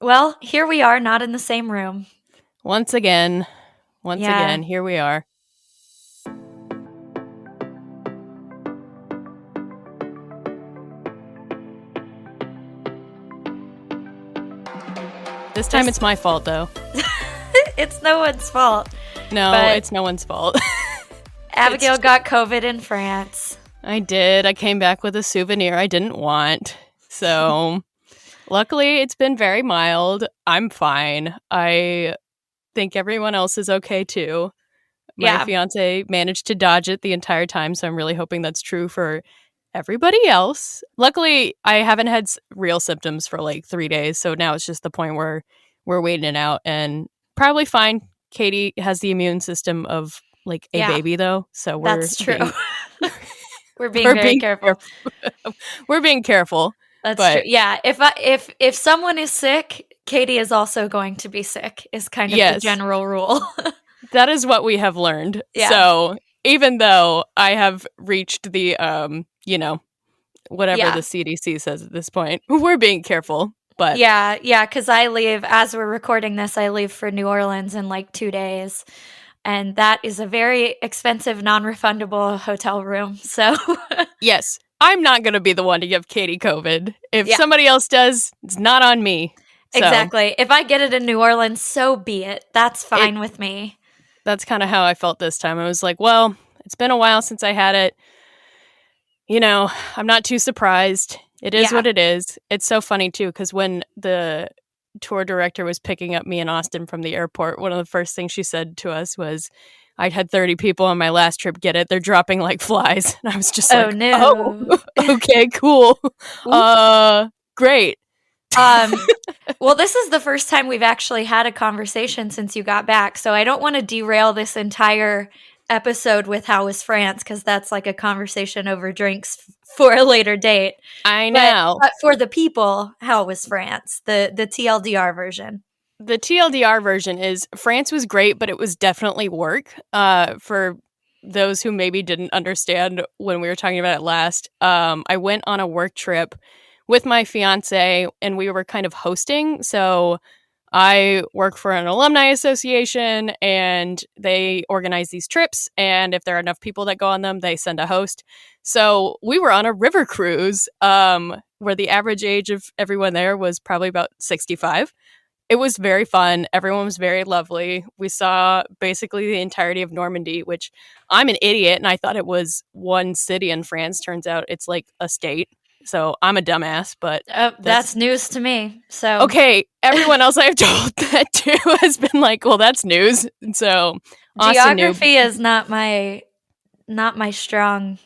Well, here we are, not in the same room. Once again, here we are. This time it's my fault, though. It's no one's fault. No, it's no one's fault. Abigail got COVID in France. I did. I came back with a souvenir I didn't want. So, luckily, it's been very mild. I'm fine. I think everyone else is okay, too. My fiance managed to dodge it the entire time, so I'm really hoping that's true for everybody else. Luckily, I haven't had real symptoms for like 3 days, so now it's just the point where we're waiting it out and probably fine. Katey has the immune system of like a baby, though, so that's true. We're being very careful. We're being careful. That's true. Yeah, if someone is sick, Katey is also going to be sick. Is kind of the general rule. That is what we have learned. Yeah. So even though I have reached the whatever the CDC says at this point, we're being careful. But yeah, because I leave, as we're recording this, I leave for New Orleans in like 2 days. And that is a very expensive, non-refundable hotel room. So yes, I'm not going to be the one to give Katey COVID. If somebody else does, it's not on me. So. Exactly. If I get it in New Orleans, so be it. That's fine with me. That's kind of how I felt this time. I was like, well, it's been a while since I had it. You know, I'm not too surprised. It is what it is. It's so funny, too, because when the tour director was picking up me in Austin from the airport, one of the first things she said to us was, I'd had 30 people on my last trip get it. They're dropping like flies. And I was just like, no. Okay, cool. Great. Well, this is the first time we've actually had a conversation since you got back. So I don't want to derail this entire episode with how was France, because that's like a conversation over drinks for a later date. I know. But for the people, how was France? The TLDR version. The TLDR version is France was great, but it was definitely work. For those who maybe didn't understand when we were talking about it last, I went on a work trip with my fiance, and we were kind of hosting. So I work for an alumni association, and they organize these trips. And if there are enough people that go on them, they send a host. So we were on a river cruise, where the average age of everyone there was probably about 65. It was very fun. Everyone was very lovely. We saw basically the entirety of Normandy, which I'm an idiot, and I thought it was one city in France. Turns out it's like a state. So I'm a dumbass, but that's news to me. So okay, everyone else I've told that too has been like, "Well, that's news." And so geography is not my strong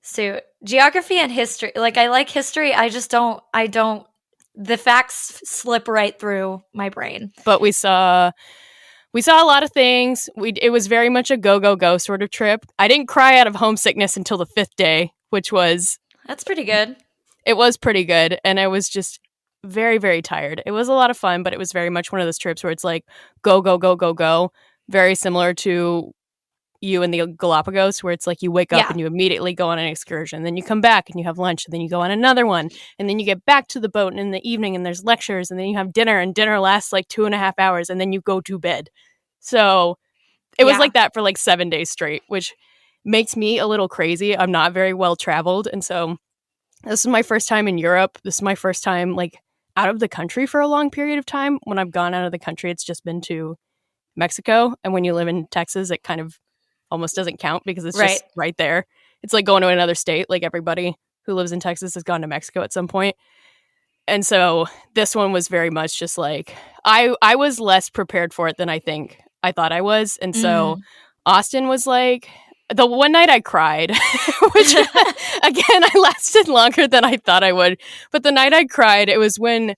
suit. Geography and history, like I like history. I just don't. The facts slip right through my brain. But we saw a lot of things. It was very much a go sort of trip. I didn't cry out of homesickness until the 5th day, which was. That's pretty good. It was pretty good, and I was just very, very tired. It was a lot of fun, but it was very much one of those trips where it's like, go. Very similar to you in the Galapagos, where it's like you wake up and you immediately go on an excursion. Then you come back and you have lunch, and then you go on another one. And then you get back to the boat, and in the evening, and there's lectures, and then you have dinner, and dinner lasts like 2.5 hours, and then you go to bed. So it was like that for like 7 days straight, which makes me a little crazy. I'm not very well traveled, and so this is my first time in Europe. This is my first time like out of the country for a long period of time. When I've gone out of the country, it's just been to Mexico, and when you live in Texas, it kind of almost doesn't count because it's just right there. It's like going to another state. Like everybody who lives in Texas has gone to Mexico at some point. And so this one was very much just like I was less prepared for it than I think I thought I was. And so Austin was like, the one night I cried, which again, I lasted longer than I thought I would. But the night I cried, it was when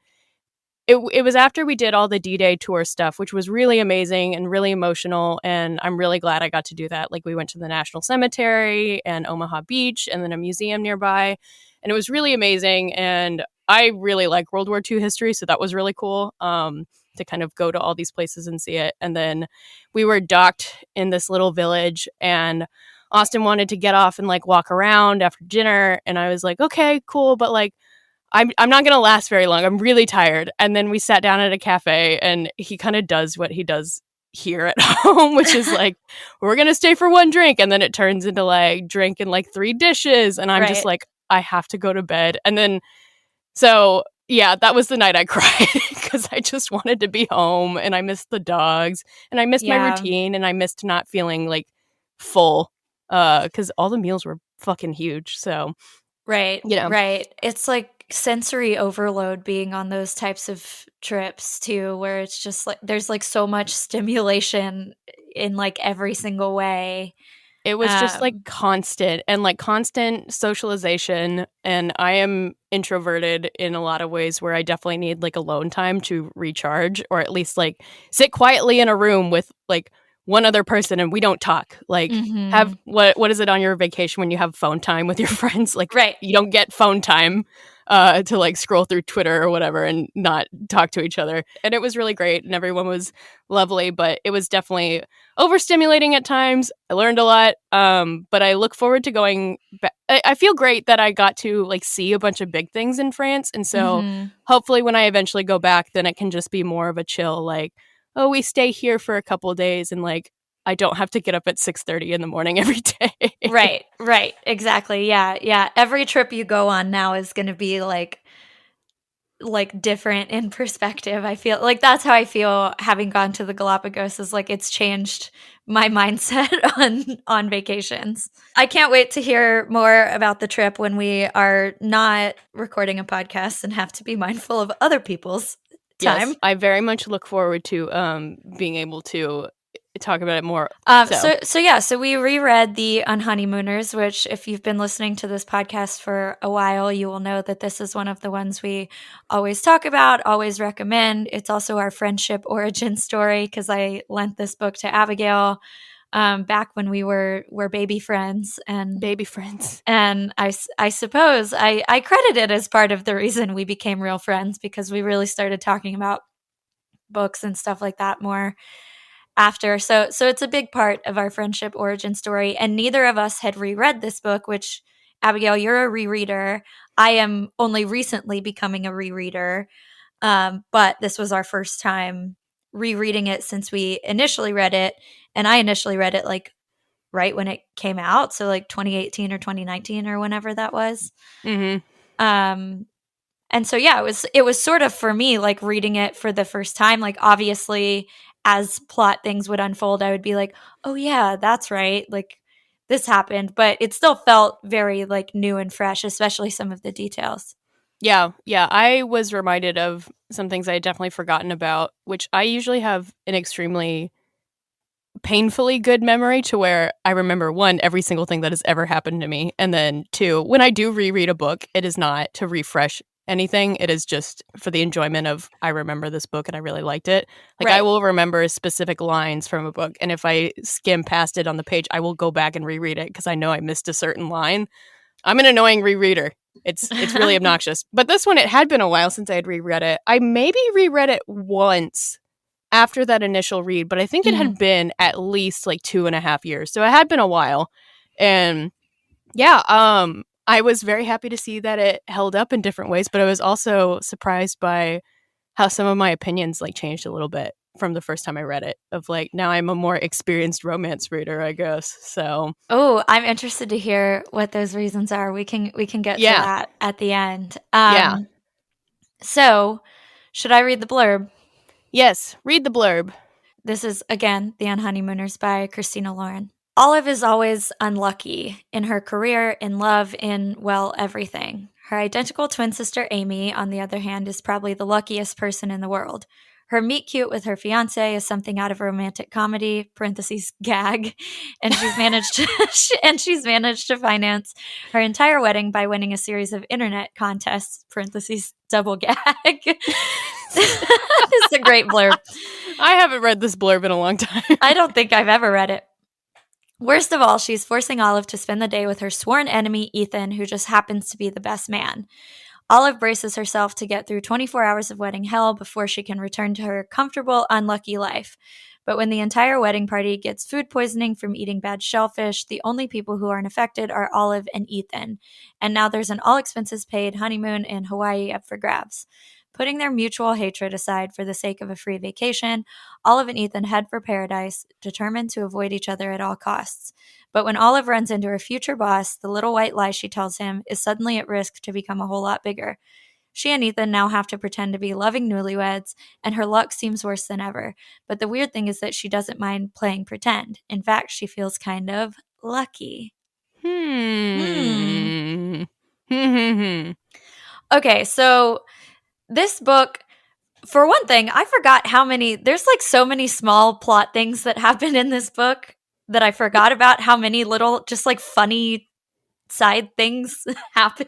it was after we did all the D-Day tour stuff, which was really amazing and really emotional. And I'm really glad I got to do that. Like we went to the National Cemetery and Omaha Beach and then a museum nearby. And it was really amazing. And I really like World War II history. So that was really cool. To kind of go to all these places and see it. And then we were docked in this little village, and Austin wanted to get off and like walk around after dinner. And I was like, okay, cool. But like, I'm not going to last very long. I'm really tired. And then we sat down at a cafe, and he kind of does what he does here at home, which is like, we're going to stay for one drink. And then it turns into like drinking like 3 dishes. And I'm just Right. like, I have to go to bed. And then, so yeah, that was the night I cried because I just wanted to be home, and I missed the dogs, and I missed my Yeah. routine, and I missed not feeling like full because all the meals were fucking huge. So, Right. you know, Right. It's like sensory overload being on those types of trips too, where it's just like there's like so much stimulation in like every single way. it was just like constant and like constant socialization. And I am introverted in a lot of ways where I definitely need like alone time to recharge, or at least like sit quietly in a room with like one other person and we don't talk. Like, have Mhm. what is it on your vacation when you have phone time with your friends? Like, Right. you don't get phone time to like scroll through Twitter or whatever and not talk to each other. And it was really great, and everyone was lovely, but it was definitely overstimulating at times. I learned a lot, but I look forward to going back. I feel great that I got to like see a bunch of big things in France, and so Mhm. hopefully when I eventually go back, then it can just be more of a chill, like, oh, we stay here for a couple days, and like I don't have to get up at 6:30 in the morning every day. Right. Right. Exactly. Yeah. Yeah. Every trip you go on now is going to be like different in perspective. I feel like that's how I feel having gone to the Galapagos, is like it's changed my mindset on vacations. I can't wait to hear more about the trip when we are not recording a podcast and have to be mindful of other people's time. Yes, I very much look forward to being able to talk about it more. So we reread the Unhoneymooners, which if you've been listening to this podcast for a while, you will know that this is one of the ones we always talk about, always recommend. It's also our friendship origin story, because I lent this book to Abigail back when we were baby friends, and I suppose I credit it as part of the reason we became real friends, because we really started talking about books and stuff like that more after. So it's a big part of our friendship origin story. And neither of us had reread this book, which, Abigail, you're a rereader. I am only recently becoming a rereader. But this was our first time rereading it since we initially read it. And I initially read it like right when it came out. So like 2018 or 2019 or whenever that was. Mm-hmm. And so yeah, it was sort of for me like reading it for the first time. Like obviously, as plot things would unfold, I would be like, "Oh yeah, that's right. Like this happened," but it still felt very like new and fresh, especially some of the details. Yeah, I was reminded of some things I had definitely forgotten about, which I usually have an extremely painfully good memory, to where I remember, one, every single thing that has ever happened to me, and then two, when I do reread a book, it is not to refresh anything. It is just for the enjoyment of, I remember this book and I really liked it. Like, I Right. will remember specific lines from a book, and if I skim past it on the page, I will go back and reread it because I know I missed a certain line. I'm an annoying rereader. It's really obnoxious. But this one, it had been a while since I had reread it. I maybe reread it once after that initial read, but I think it had been at least like 2.5 years. So it had been a while. And yeah, I was very happy to see that it held up in different ways, but I was also surprised by how some of my opinions like changed a little bit from the first time I read it. Of like, now I'm a more experienced romance reader, I guess. So Oh, I'm interested to hear what those reasons are. We can get to yeah. that at the end. Yeah. So should I read the blurb? Yes, read the blurb. This is, again, The Unhoneymooners by Christina Lauren. Olive is always unlucky in her career, in love, in, well, everything. Her identical twin sister Amy, on the other hand, is probably the luckiest person in the world. Her meet cute with her fiance is something out of a romantic comedy (parentheses gag), and she's managed to finance her entire wedding by winning a series of internet contests (parentheses double gag). It's a great blurb. I haven't read this blurb in a long time. I don't think I've ever read it. Worst of all, she's forcing Olive to spend the day with her sworn enemy, Ethan, who just happens to be the best man. Olive braces herself to get through 24 hours of wedding hell before she can return to her comfortable, unlucky life. But when the entire wedding party gets food poisoning from eating bad shellfish, the only people who aren't affected are Olive and Ethan. And now there's an all-expenses-paid honeymoon in Hawaii up for grabs. Putting their mutual hatred aside for the sake of a free vacation, Olive and Ethan head for paradise, determined to avoid each other at all costs. But when Olive runs into her future boss, the little white lie she tells him is suddenly at risk to become a whole lot bigger. She and Ethan now have to pretend to be loving newlyweds, and her luck seems worse than ever. But the weird thing is that she doesn't mind playing pretend. In fact, she feels kind of lucky. Okay, so this book, for one thing, I forgot how many, there's like so many small plot things that happen in this book that I forgot about how many little, just like funny side things happen.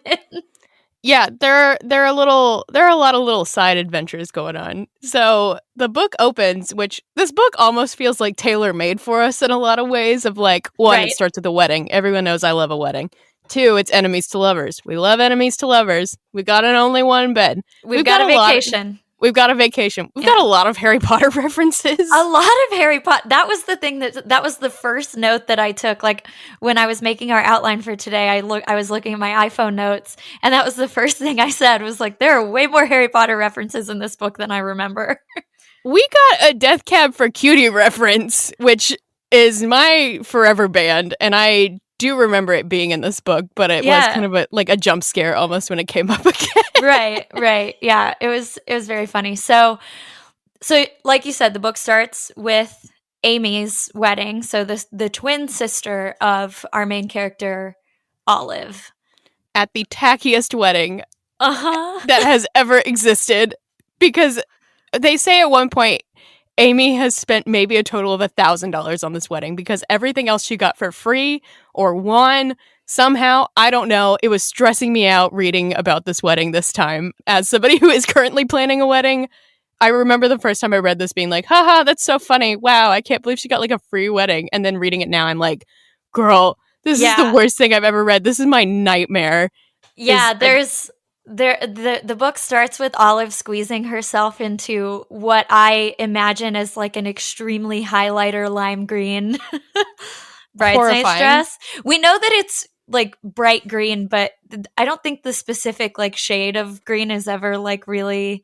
Yeah, there are a lot of little side adventures going on. So the book opens, which this book almost feels like tailor-made for us in a lot of ways of like, one, It starts with a wedding. Everyone knows I love a wedding. 2, it's enemies to lovers. We love enemies to lovers. We got an only one bed. We've got a vacation. We've got a vacation. We've got a lot of Harry Potter references. A lot of Harry Potter. That was the thing that was the first note that I took. Like when I was making our outline for today, I was looking at my iPhone notes, and that was the first thing I said was like, there are way more Harry Potter references in this book than I remember. We got a Death Cab for Cutie reference, which is my forever band, and I do remember it being in this book, but it was kind of a jump scare almost when it came up again. Right. Yeah, it was very funny. So like you said, the book starts with Amy's wedding. So the twin sister of our main character, Olive. At the tackiest wedding that has ever existed. Because they say at one point, Amy has spent maybe a total of $1,000 on this wedding because everything else she got for free or won somehow, I don't know. It was stressing me out reading about this wedding this time. As somebody who is currently planning a wedding, I remember the first time I read this being like, haha, that's so funny. Wow, I can't believe she got like a free wedding. And then reading it now, I'm like, girl, this is the worst thing I've ever read. This is my nightmare. Yeah, the book starts with Olive squeezing herself into what I imagine as like an extremely highlighter lime green bridesmaid's dress. We know that it's like bright green, but I don't think the specific like shade of green is ever like really,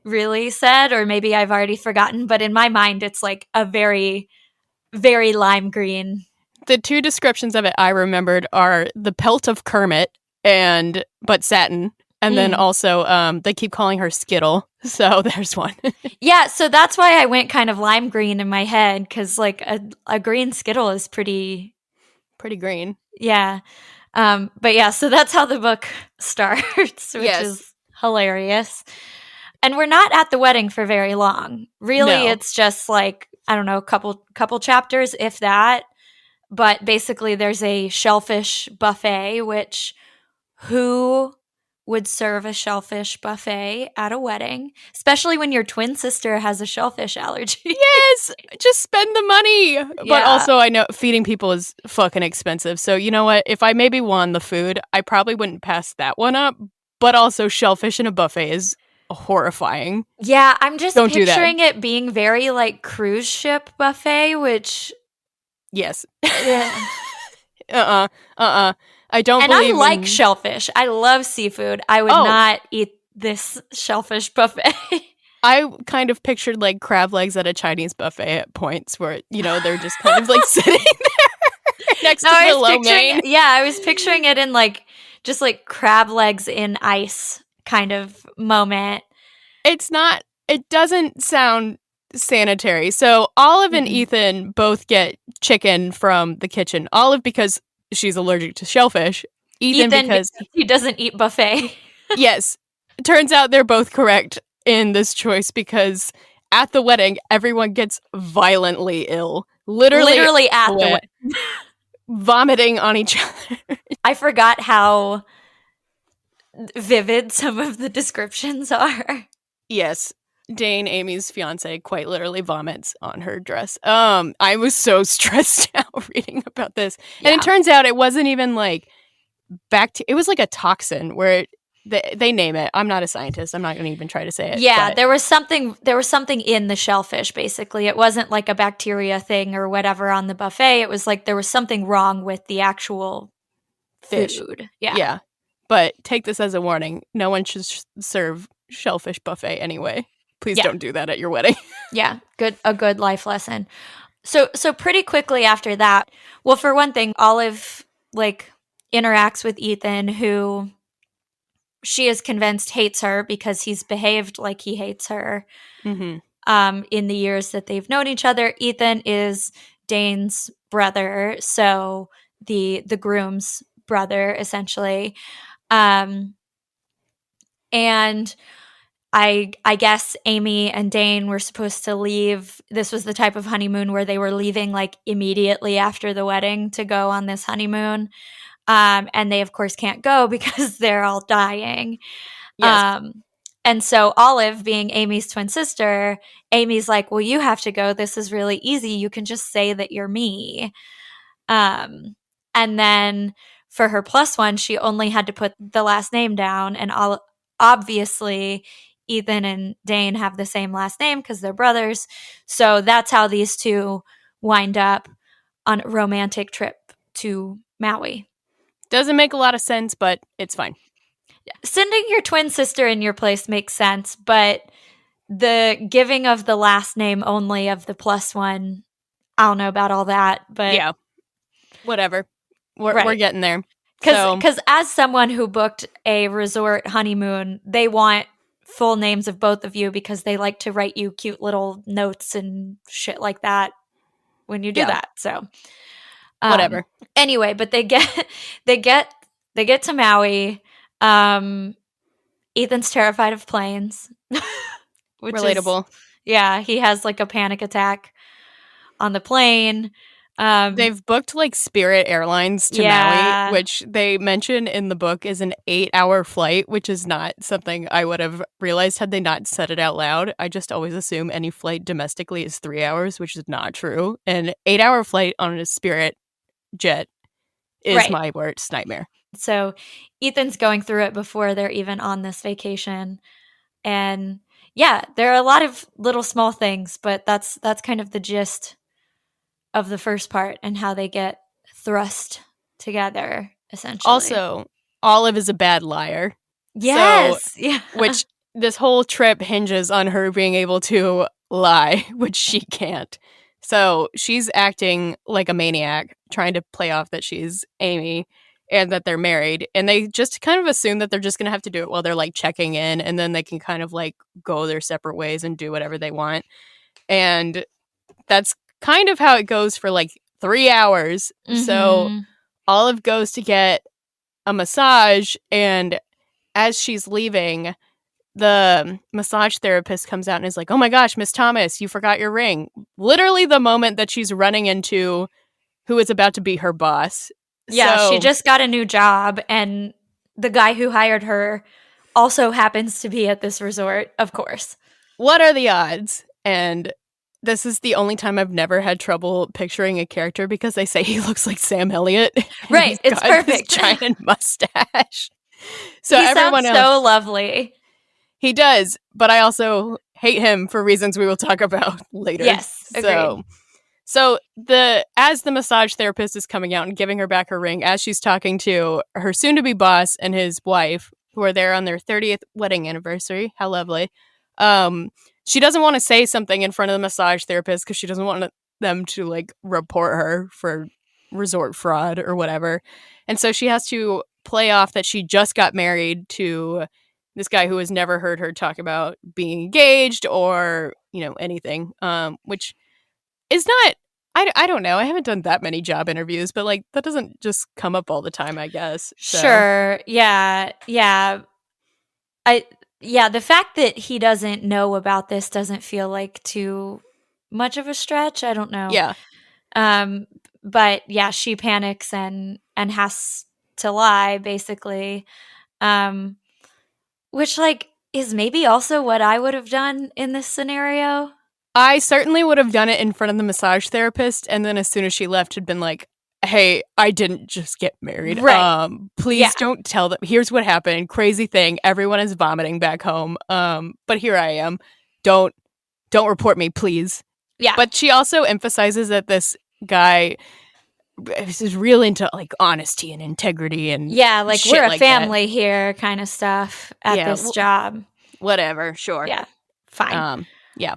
really said, or maybe I've already forgotten. But in my mind, it's like a very, very lime green. The 2 descriptions of it I remembered are the pelt of Kermit but satin. And then also they keep calling her Skittle. So there's one. Yeah, so that's why I went kind of lime green in my head, because like a green Skittle is pretty green. Yeah. But yeah, so that's how the book starts, which is hilarious. And we're not at the wedding for very long. Really, It's just like, I don't know, couple chapters, if that. But basically there's a shellfish buffet, which who would serve a shellfish buffet at a wedding, especially when your twin sister has a shellfish allergy? Yes, just spend the money. But also I know feeding people is fucking expensive. So you know what? If I maybe won the food, I probably wouldn't pass that one up. But also shellfish in a buffet is horrifying. Yeah, I'm just picturing it being very like cruise ship buffet, which... Yes. Yeah. I don't and believe I like shellfish. I love seafood. I would not eat this shellfish buffet. I kind of pictured like crab legs at a Chinese buffet at points where, you know, they're just kind of like sitting there next to the lo mein. Yeah, I was picturing it in like just like crab legs in ice kind of moment. It doesn't sound sanitary. So Olive and Ethan both get chicken from the kitchen. Olive because she's allergic to shellfish. Ethan because he doesn't eat buffet. Yes. It turns out they're both correct in this choice because at the wedding, everyone gets violently ill. Literally at the wedding. Vomiting on each other. I forgot how vivid some of the descriptions are. Yes. Dane, Amy's fiance, quite literally vomits on her dress. I was so stressed out reading about this. Yeah. And it turns out it wasn't even like it was like a toxin where They name it. I'm not a scientist. I'm not going to even try to say it. Yeah, but there was something in the shellfish, basically. It wasn't like a bacteria thing or whatever on the buffet. It was like there was something wrong with the actual fish. food. Yeah. Yeah. But take this as a warning. No one should serve shellfish buffet anyway. Please don't do that at your wedding. Yeah, a good life lesson. So pretty quickly after that, well, for one thing, Olive like interacts with Ethan, who she is convinced hates her because he's behaved like he hates her. Mm-hmm. In the years that they've known each other. Ethan is Dane's brother, so the groom's brother, essentially. And I guess Amy and Dane were supposed to leave. This was the type of honeymoon where they were leaving like immediately after the wedding to go on this honeymoon. And they of course can't go because they're all dying. Yes. And so Olive, being Amy's twin sister, Amy's like, well, you have to go. This is really easy. You can just say that you're me. And then for her plus one, she only had to put the last name down. And obviously, Ethan and Dane have the same last name because they're brothers. So that's how these two wind up on a romantic trip to Maui. Doesn't make a lot of sense, but it's fine. Sending your twin sister in your place makes sense, but the giving of the last name only of the plus one, I don't know about all that, but yeah, whatever. We're getting there. Because as someone who booked a resort honeymoon, they want full names of both of you because they like to write you cute little notes and shit like that when you do that. So whatever. Anyway, but they get to Maui. Ethan's terrified of planes. Which relatable. He has like a panic attack on the plane. They've booked like Spirit Airlines to Maui, which they mention in the book is an 8-hour flight, which is not something I would have realized had they not said it out loud. I just always assume any flight domestically is 3 hours, which is not true. An 8-hour flight on a Spirit jet is my worst nightmare. So Ethan's going through it before they're even on this vacation. And yeah, there are a lot of little small things, but that's kind of the gist of the first part and how they get thrust together, essentially. Also, Olive is a bad liar. Yes. So, which this whole trip hinges on her being able to lie, which she can't. So she's acting like a maniac, trying to play off that she's Amy and that they're married. And they just kind of assume that they're just going to have to do it while they're like checking in. And then they can kind of like go their separate ways and do whatever they want. And that's kind of how it goes for like 3 hours. Mm-hmm. So Olive goes to get a massage. And as she's leaving, the massage therapist comes out and is like, oh my gosh, Miss Thomas, you forgot your ring. Literally the moment that she's running into who is about to be her boss. Yeah, so, she just got a new job, and the guy who hired her also happens to be at this resort, of course. What are the odds? And this is the only time I've never had trouble picturing a character because they say he looks like Sam Elliott. Right, it's perfect. This giant mustache. So he everyone sounds so lovely. He does, but I also hate him for reasons we will talk about later. Yes, agreed. So as the massage therapist is coming out and giving her back her ring, as she's talking to her soon-to-be boss and his wife, who are there on their 30th wedding anniversary, how lovely, she doesn't want to say something in front of the massage therapist because she doesn't want them to like report her for resort fraud or whatever. And so she has to play off that she just got married to this guy who has never heard her talk about being engaged or, anything, which is not, I don't know. I haven't done that many job interviews, but like that doesn't just come up all the time, I guess. So. Sure. Yeah. The fact that he doesn't know about this doesn't feel like too much of a stretch. I don't know. Yeah. But yeah, she panics and has to lie, basically. Which like is maybe also what I would have done in this scenario. I certainly would have done it in front of the massage therapist, and then as soon as she left, had been like, hey, I didn't just get married. Right. Please don't tell them. Here's what happened. Crazy thing. Everyone is vomiting back home. But here I am. Don't report me, please. Yeah. But she also emphasizes that this guy is real into like honesty and integrity and like shit we're a like family here kind of stuff at this job. Whatever, sure. Yeah. Fine. Yeah.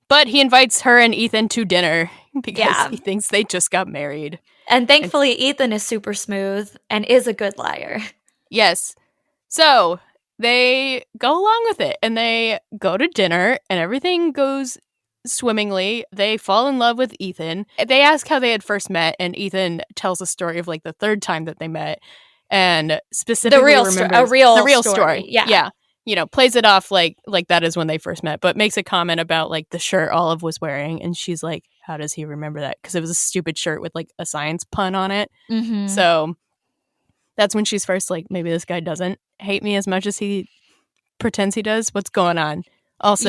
But he invites her and Ethan to dinner because he thinks they just got married. And thankfully, Ethan is super smooth and is a good liar. Yes. So they go along with it and they go to dinner and everything goes swimmingly. They fall in love with Ethan. They ask how they had first met, and Ethan tells a story of like the third time that they met, and specifically remembers the real story. Yeah. You know, plays it off like that is when they first met, but makes a comment about like the shirt Olive was wearing, and she's like, how does he remember that? Because it was a stupid shirt with like a science pun on it. Mm-hmm. So that's when she's first like, maybe this guy doesn't hate me as much as he pretends he does. What's going on? Also,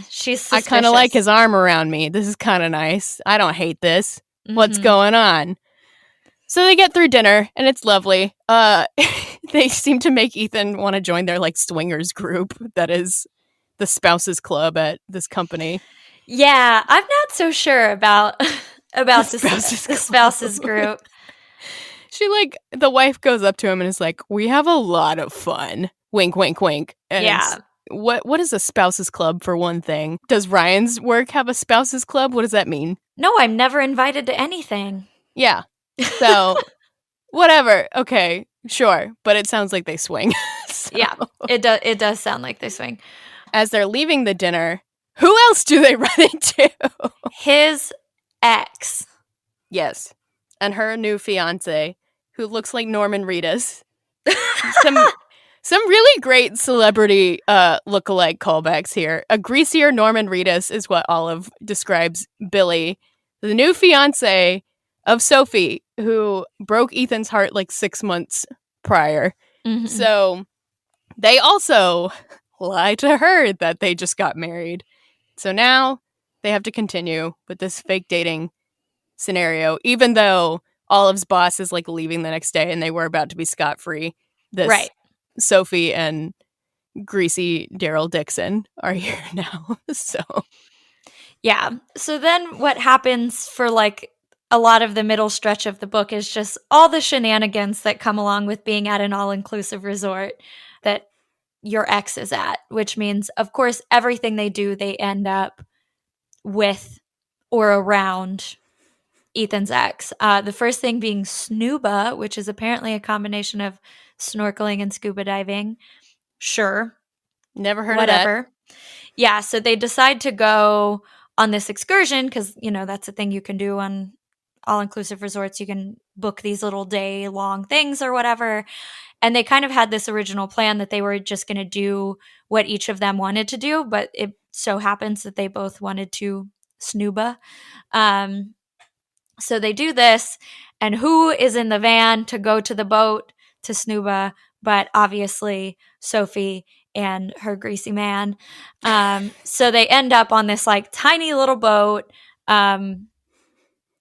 she's suspicious. I kind of like his arm around me. This is kind of nice. I don't hate this. Mm-hmm. What's going on? So they get through dinner, and it's lovely. They seem to make Ethan want to join their like swingers group that is the spouses club at this company. Yeah, I'm not so sure about the spouses group. She like, the wife goes up to him and is like, we have a lot of fun. Wink, wink, wink. And what is a spouses club for one thing? Does Ryan's work have a spouses club? What does that mean? No, I'm never invited to anything. Yeah. So whatever. Okay, sure. But it sounds like they swing. So. Yeah, it does sound like they swing. As they're leaving the dinner, who else do they run into? His ex. Yes. And her new fiance, who looks like Norman Reedus. Some really great celebrity look-alike callbacks here. A greasier Norman Reedus is what Olive describes Billy, the new fiance of Sophie, who broke Ethan's heart like 6 months prior. Mm-hmm. So they also lie to her that they just got married. So now they have to continue with this fake dating scenario, even though Olive's boss is like leaving the next day and they were about to be scot-free. Right. Sophie and greasy Daryl Dixon are here now. So then what happens for like a lot of the middle stretch of the book is just all the shenanigans that come along with being at an all-inclusive resort that your ex is at, which means, of course, everything they do, they end up with or around Ethan's ex. The first thing being snuba, which is apparently a combination of snorkeling and scuba diving. Sure. Never heard of that. Yeah, so they decide to go on this excursion because, you know, that's a thing you can do on all-inclusive resorts. You can book these little day-long things or whatever. And they kind of had this original plan that they were just going to do what each of them wanted to do, but it so happens that they both wanted to snuba. So they do this, and who is in the van to go to the boat to snuba? But obviously Sophie and her greasy man. So they end up on this like tiny little boat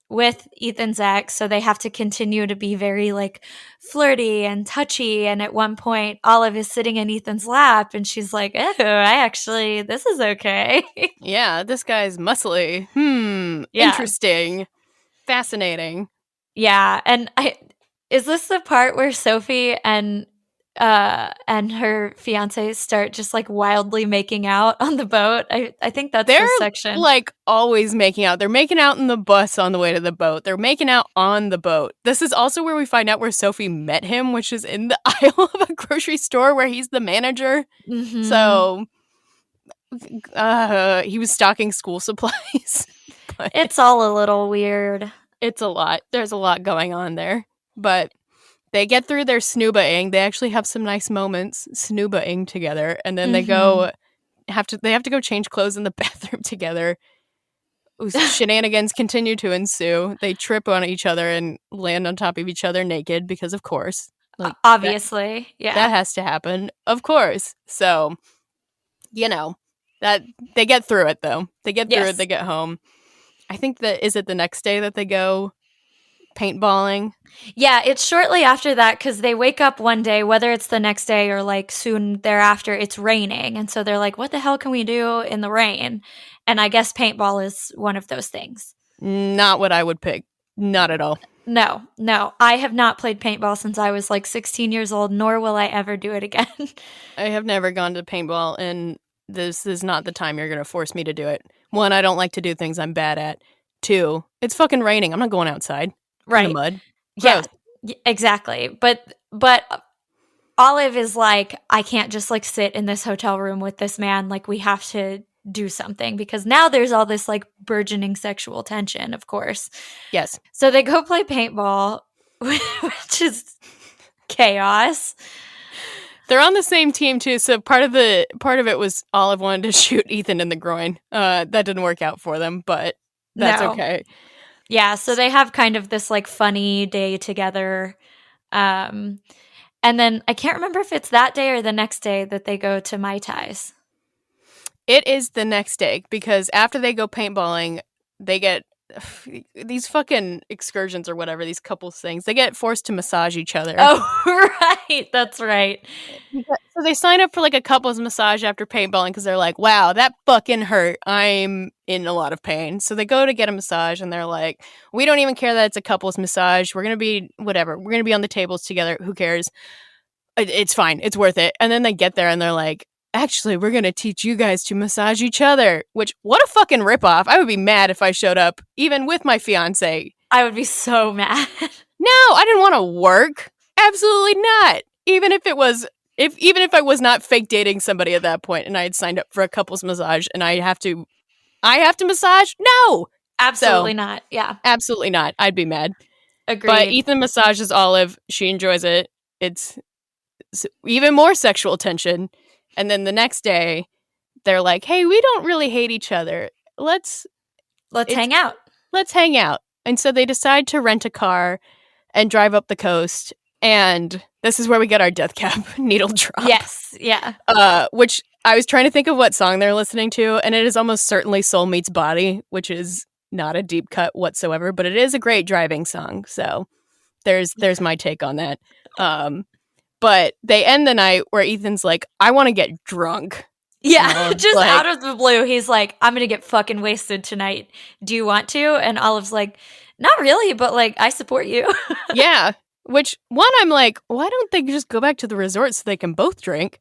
with Ethan's ex. So they have to continue to be very like flirty and touchy. And at one point, Olive is sitting in Ethan's lap and she's like, oh, this is okay. Yeah, this guy's muscly. Interesting. Fascinating. Yeah. And is this the part where Sophie and her fiance start just like wildly making out on the boat? I think that's the section. They're like always making out. They're making out in the bus on the way to the boat. They're making out on the boat. This is also where we find out where Sophie met him, which is in the aisle of a grocery store where he's the manager. Mm-hmm. So he was stocking school supplies. It's all a little weird. It's a lot. There's a lot going on there. But they get through their snuba-ing. They actually have some nice moments snuba-ing together. And then they have to go change clothes in the bathroom together. Shenanigans continue to ensue. They trip on each other and land on top of each other naked because, of course. Like, obviously. That has to happen. Of course. So, you know, that they get through it, though. They get through it. They get home. I think is it the next day that they go paintballing. Yeah, it's shortly after that because they wake up one day, whether it's the next day or like soon thereafter, it's raining. And so they're like, what the hell can we do in the rain? And I guess paintball is one of those things. Not what I would pick. Not at all. No. I have not played paintball since I was like 16 years old, nor will I ever do it again. I have never gone to paintball, and this is not the time you're going to force me to do it. One, I don't like to do things I'm bad at. Two, it's fucking raining. I'm not going outside in the mud. Gross. Yeah, exactly. But Olive is like, I can't just like sit in this hotel room with this man. Like, we have to do something because now there's all this like burgeoning sexual tension, of course. Yes. So they go play paintball, which is chaos. They're on the same team too, so part of it was Olive wanted to shoot Ethan in the groin. That didn't work out for them, but that's okay. Yeah, so they have kind of this like funny day together. And then I can't remember if it's that day or the next day that they go to my tais. It is the next day because after they go paintballing, they get these fucking excursions or whatever, these couples things. They get forced to massage each other. Oh, right. That's right. So they sign up for like a couples massage after paintballing because they're like, wow, that fucking hurt. I'm in a lot of pain. So they go to get a massage and they're like, we don't even care that it's a couples massage. We're going to be whatever. We're going to be on the tables together. Who cares? It's fine. It's worth it. And then they get there and they're like, actually, we're going to teach you guys to massage each other, which, what a fucking ripoff. I would be mad if I showed up, even with my fiance. I would be so mad. No, I didn't want to work. Absolutely not. Even if I was not fake dating somebody at that point and I had signed up for a couple's massage and I have to massage? No. Absolutely not. Yeah. Absolutely not. I'd be mad. Agreed. But Ethan massages Olive. She enjoys it. It's even more sexual tension. And then the next day, they're like, hey, we don't really hate each other. Let's hang out. Let's hang out. And so they decide to rent a car and drive up the coast. And this is where we get our death cab needle drop. Yes. Yeah. Which I was trying to think of what song they're listening to. And it is almost certainly Soul Meets Body, which is not a deep cut whatsoever. But it is a great driving song. So there's my take on that. But they end the night where Ethan's like, I want to get drunk. Yeah, just like, out of the blue, he's like, I'm going to get fucking wasted tonight. Do you want to? And Olive's like, not really, but like, I support you. Yeah. Which, one, I'm like, why don't they just go back to the resort so they can both drink?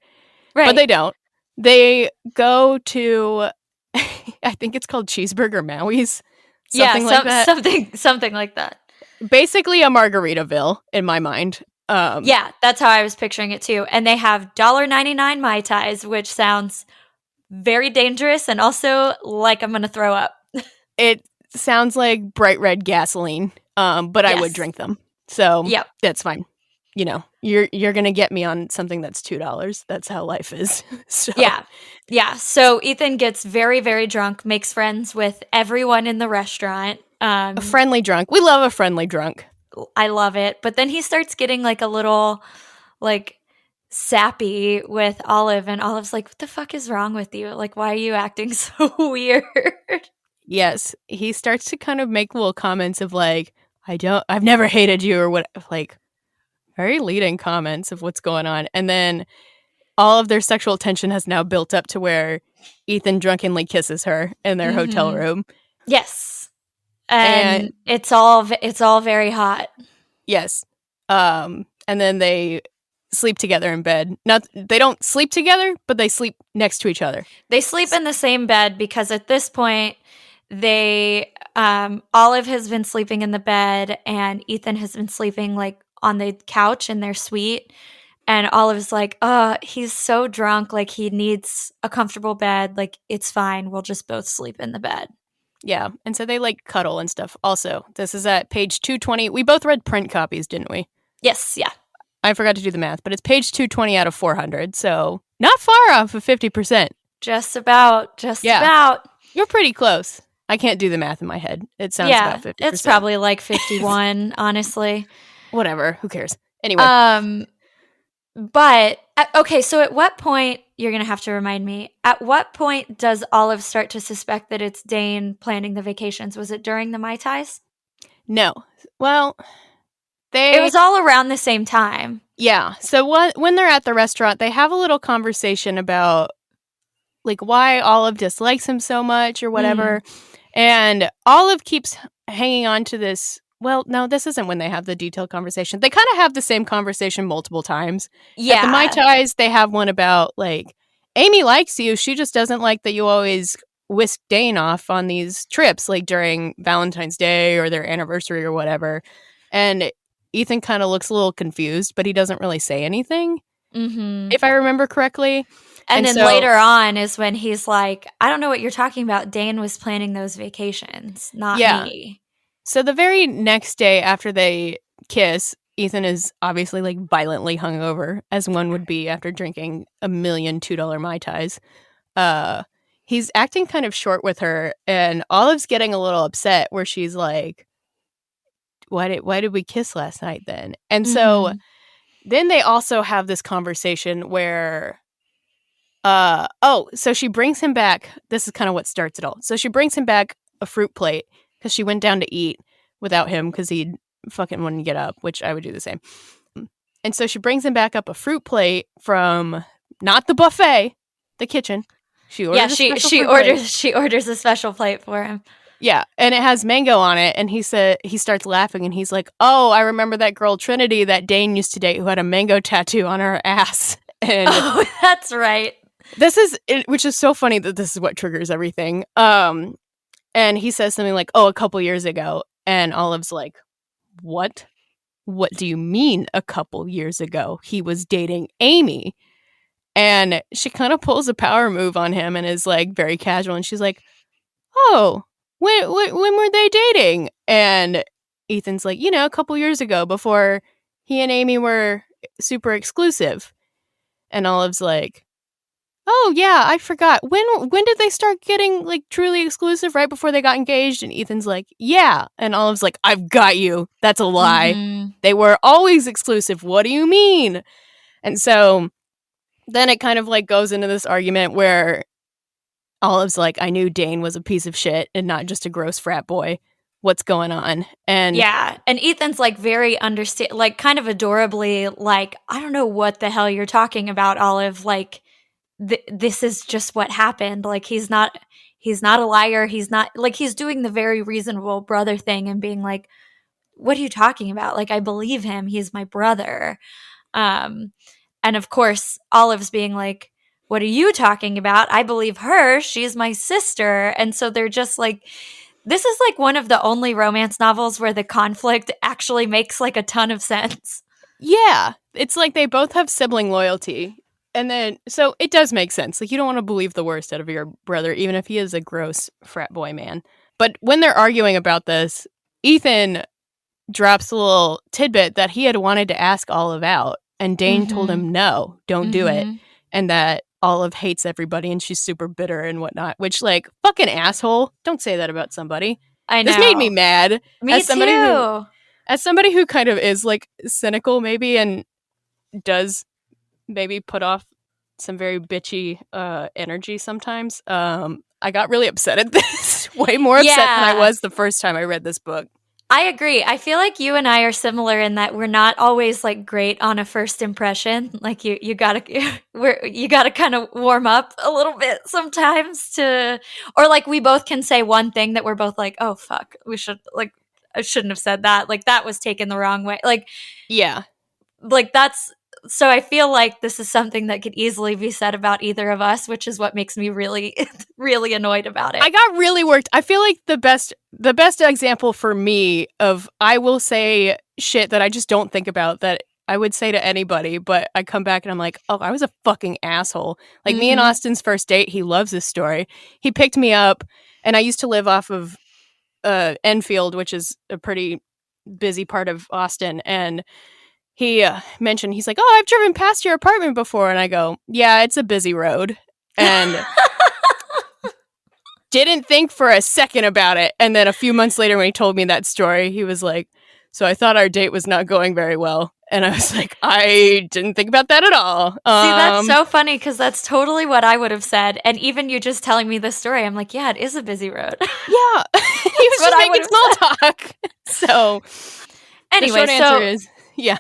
Right. But they don't. They go to, I think it's called Cheeseburger Maui's. Something like that. Something like that. Basically a Margaritaville, in my mind. Yeah, that's how I was picturing it too. And they have $1.99 Mai Tais, which sounds very dangerous and also like I'm going to throw up. It sounds like bright red gasoline, but yes. I would drink them. So yep. That's fine. You know, you're going to get me on something that's $2. That's how life is. So. Yeah. So Ethan gets very, very drunk, makes friends with everyone in the restaurant. A friendly drunk. We love a friendly drunk. I love it. But then he starts getting like a little like sappy with Olive, and Olive's like, what the fuck is wrong with you? Like, why are you acting so weird? Yes. He starts to kind of make little comments of like, I've never hated you or what, like very leading comments of what's going on. And then all of their sexual tension has now built up to where Ethan drunkenly kisses her in their hotel room. Yes. And it's all very hot. Yes. And then they sleep together in bed. They don't sleep together, but they sleep next to each other. They sleep in the same bed because at this point, Olive has been sleeping in the bed and Ethan has been sleeping like on the couch in their suite. And Olive's like, oh, he's so drunk. Like he needs a comfortable bed. Like it's fine. We'll just both sleep in the bed. Yeah, and so they like cuddle and stuff. Also, this is at page 220. We both read print copies, didn't we? Yes, yeah. I forgot to do the math, but it's page 220 out of 400, so not far off of 50%. Just about. You're pretty close. I can't do the math in my head. It sounds about 50%. It's probably like 51, honestly. Whatever, who cares? Anyway. But, okay, so at what point, you're going to have to remind me, at what point does Olive start to suspect that it's Dane planning the vacations? Was it during the Mai Tais? No. Well, It was all around the same time. Yeah. So when they're at the restaurant, they have a little conversation about like why Olive dislikes him so much or whatever. And Olive keeps hanging on to this. Well, no, this isn't when they have the detailed conversation. They kind of have the same conversation multiple times. Yeah. At the Mai Tais, they have one about like, Amy likes you. She just doesn't like that you always whisk Dane off on these trips, like during Valentine's Day or their anniversary or whatever. And Ethan kind of looks a little confused, but he doesn't really say anything, if I remember correctly. And then later on is when he's like, I don't know what you're talking about. Dane was planning those vacations, not me. So the very next day after they kiss, Ethan is obviously like violently hungover, as one would be after drinking a million $2 Mai Tais. He's acting kind of short with her, and Olive's getting a little upset where she's like, why did we kiss last night then? And so then they also have this conversation where so she brings him back. This is kind of what starts it all. So she brings him back a fruit plate because she went down to eat without him because he fucking wouldn't get up, which I would do the same. And so she brings him back up a fruit plate from not the buffet, the kitchen. She orders she orders a special plate for him. Yeah, and it has mango on it, and he starts laughing, and he's like, "Oh, I remember that girl Trinity that Dane used to date who had a mango tattoo on her ass." And that's right. Which is so funny that this is what triggers everything. And he says something like, "Oh, a couple years ago," and Olive's like, "What? What do you mean a couple years ago? He was dating Amy." And she kind of pulls a power move on him and is like very casual, and she's like, "Oh. When were they dating?" And Ethan's like, a couple years ago before he and Amy were super exclusive. And Olive's like, "Oh, yeah, I forgot. When did they start getting like truly exclusive? Right before they got engaged?" And Ethan's like, "Yeah." And Olive's like, "I've got you. That's a lie. They were always exclusive. What do you mean?" And so then it kind of like goes into this argument where Olive's like, "I knew Dane was a piece of shit and not just a gross frat boy. What's going on?" And and Ethan's like very like kind of adorably like, "I don't know what the hell you're talking about, Olive. Like, this is just what happened. Like, he's not a liar. He's not like he's doing the very reasonable brother thing and being like, what are you talking about? Like, I believe him. He's my brother." And of course, Olive's being like, "What are you talking about? I believe her. She's my sister." And so they're just like, this is like one of the only romance novels where the conflict actually makes like a ton of sense. Yeah. It's like they both have sibling loyalty. And then, so it does make sense. Like, you don't want to believe the worst out of your brother, even if he is a gross frat boy man. But when they're arguing about this, Ethan drops a little tidbit that he had wanted to ask Olive out. And Dane told him, "No, don't do it." And that Olive hates everybody and she's super bitter and whatnot, which, like, fucking asshole. Don't say that about somebody. I know. This made me mad. Me too. As somebody who kind of is, like, cynical maybe and does maybe put off some very bitchy energy sometimes, I got really upset at this. Way more upset than I was the first time I read this book. I agree. I feel like you and I are similar in that we're not always like great on a first impression. Like you gotta kind of warm up a little bit sometimes or like we both can say one thing that we're both like, "Oh fuck, I shouldn't have said that. Like that was taken the wrong way." Like, yeah, like that's. So I feel like this is something that could easily be said about either of us, which is what makes me really, really annoyed about it. I got really worked. I feel like the best example for me of I will say shit that I just don't think about that I would say to anybody, but I come back and I'm like, "Oh, I was a fucking asshole." Like me and Austin's first date, he loves this story. He picked me up and I used to live off of Enfield, which is a pretty busy part of Austin, and he mentioned, he's like, "Oh, I've driven past your apartment before." And I go, "Yeah, it's a busy road." And didn't think for a second about it. And then a few months later when he told me that story, he was like, "So I thought our date was not going very well." And I was like, "I didn't think about that at all." See, that's so funny because that's totally what I would have said. And even you just telling me this story, I'm like, yeah, it is a busy road. Yeah. was just making small talk. So anyway, the short answer is, yeah.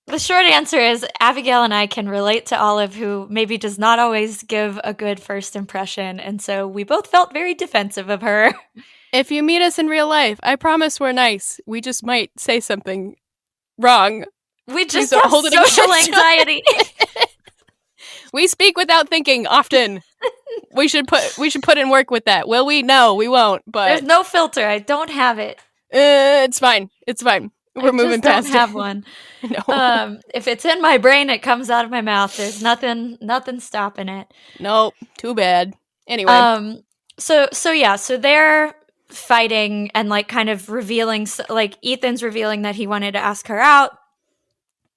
The short answer is Abigail and I can relate to Olive, who maybe does not always give a good first impression, and so we both felt very defensive of her. If you meet us in real life, I promise we're nice. We just might say something wrong. We just have social anxiety. We speak without thinking often. We should put in work with that. Will we? No, we won't. But there's no filter. I don't have it. It's fine. It's fine. We're moving past it. I don't have one. No. If it's in my brain, it comes out of my mouth. There's nothing stopping it. Nope. Too bad. Anyway. So they're fighting and like kind of revealing, like Ethan's revealing that he wanted to ask her out.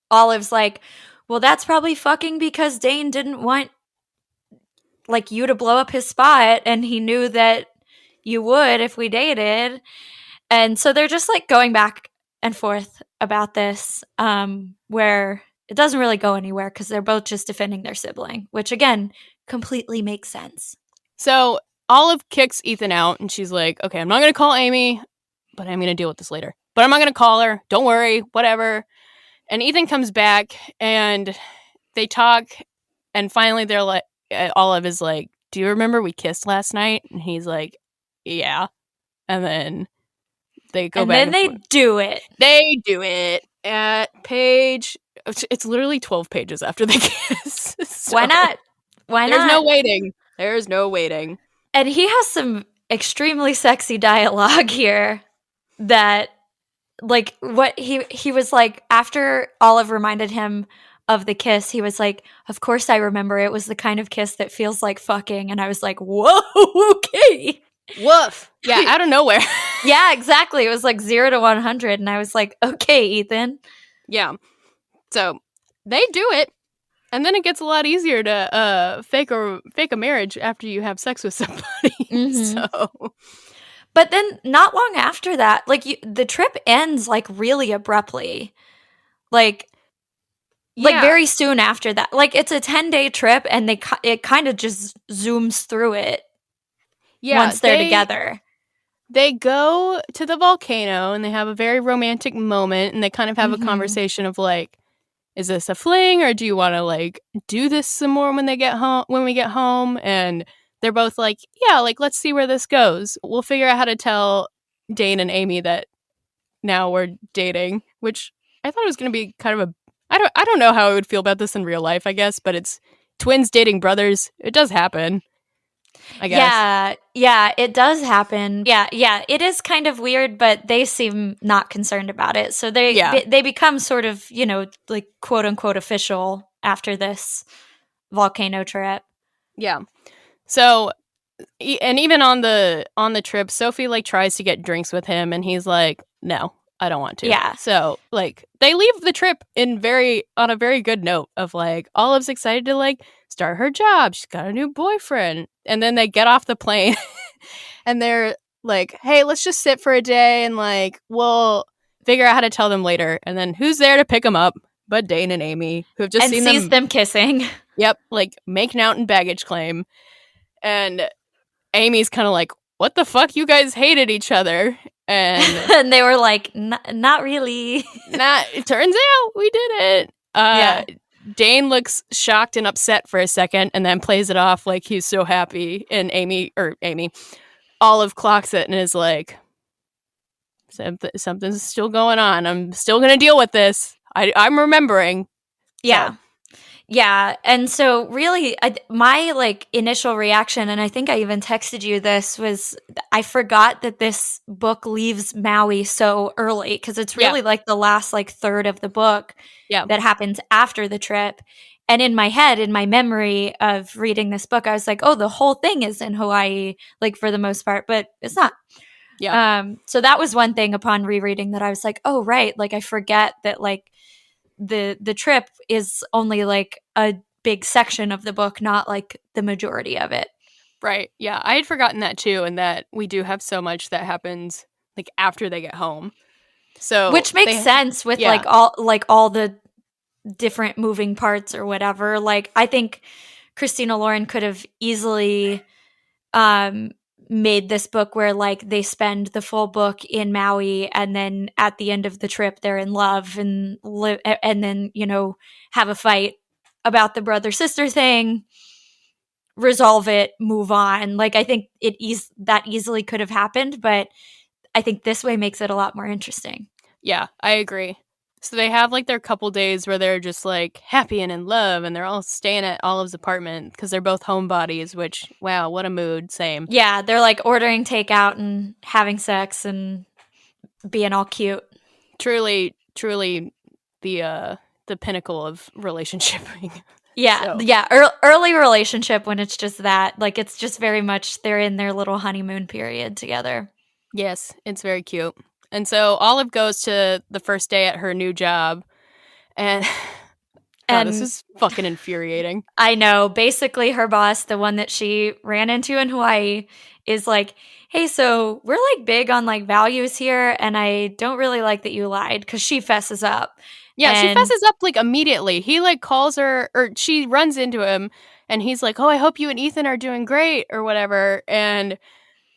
Olive's like, well, that's probably fucking because Dane didn't want like you to blow up his spot, and he knew that you would if we dated. And so they're just like going back and forth about this, where it doesn't really go anywhere because they're both just defending their sibling, which again completely makes sense. So Olive kicks Ethan out, and she's like, okay, I'm not going to call Amy, but I'm going to deal with this later. But I'm not going to call her. Don't worry, whatever. And Ethan comes back, and they talk, and finally they're like, Olive is like, do you remember we kissed last night? And he's like, yeah. And then they go back. And then they do it. They do it at page, it's literally 12 pages after they kiss. So why not? There's no waiting. There's no waiting. And he has some extremely sexy dialogue here that, like, what he was like, after Olive reminded him of the kiss, he was like, of course I remember. It was the kind of kiss that feels like fucking. And I was like, whoa, okay. Woof. Yeah, out of nowhere. Yeah, exactly. It was like 0 to 100. And I was like, okay, Ethan. Yeah. So they do it. And then it gets a lot easier to fake a marriage after you have sex with somebody. Mm-hmm. So, but then not long after that, like the trip ends like really abruptly, like very soon after that. Like it's a 10-day trip, and it kind of just zooms through it. Yeah, once they're together. They go to the volcano and they have a very romantic moment, and they kind of have a conversation of like, is this a fling, or do you want to like do this some more when we get home? And they're both like, yeah, like let's see where this goes. We'll figure out how to tell Dane and Amy that now we're dating, which I thought it was going to be kind of I don't know how I would feel about this in real life, I guess, but it's twins dating brothers. It does happen, I guess. Yeah, it does happen. Yeah, it is kind of weird, but they seem not concerned about it. So they become sort of, like quote unquote official after this volcano trip. Yeah. So, and even on the trip, Sophie like tries to get drinks with him, and he's like, no, I don't want to. Yeah. So like they leave the trip on a very good note of like, Olive's excited to like start her job. She's got a new boyfriend. And then they get off the plane and they're like, hey, let's just sit for a day and like, we'll figure out how to tell them later. And then who's there to pick them up but Dane and Amy, who have just seen them kissing. Yep. Like making out in baggage claim. And Amy's kind of like, what the fuck? You guys hated each other. And they were like, not really. It turns out we did it. Yeah. Dane looks shocked and upset for a second and then plays it off like he's so happy. And Olive clocks it and is like, something's still going on. I'm still going to deal with this. I'm remembering. Yeah. So. Yeah. And so really my like initial reaction, and I think I even texted you this, was I forgot that this book leaves Maui so early, because it's really like the last like third of the book that happens after the trip. And in my head, in my memory of reading this book, I was like, oh, the whole thing is in Hawaii, like for the most part, but it's not. Yeah. So that was one thing upon rereading that I was like, oh, right. Like I forget that like the trip is only like a big section of the book, not like the majority of it. Right. Yeah. I had forgotten that too, and that we do have so much that happens like after they get home. So which makes sense with like all the different moving parts or whatever. Like I think Christina Lauren could have easily made this book where like they spend the full book in Maui, and then at the end of the trip they're in love and and then, you know, have a fight about the brother sister thing, resolve it, move on. Like I think that easily could have happened, but I think this way makes it a lot more interesting. Yeah, I agree. So they have like their couple days where they're just like happy and in love, and they're all staying at Olive's apartment because they're both homebodies, which, wow, what a mood. Same. Yeah, they're like ordering takeout and having sex and being all cute. Truly, truly the pinnacle of relationshiping. Yeah, So. yeah, early relationship when it's just that. Like it's just very much they're in their little honeymoon period together. Yes, it's very cute. And so Olive goes to the first day at her new job, and God, this is fucking infuriating. I know. Basically, her boss, the one that she ran into in Hawaii, is like, hey, so we're like big on like values here, and I don't really like that you lied, because she fesses up. Yeah, she And fesses up like immediately. He like calls her, or she runs into him, and he's like, "Oh, I hope you and Ethan are doing great," or whatever. And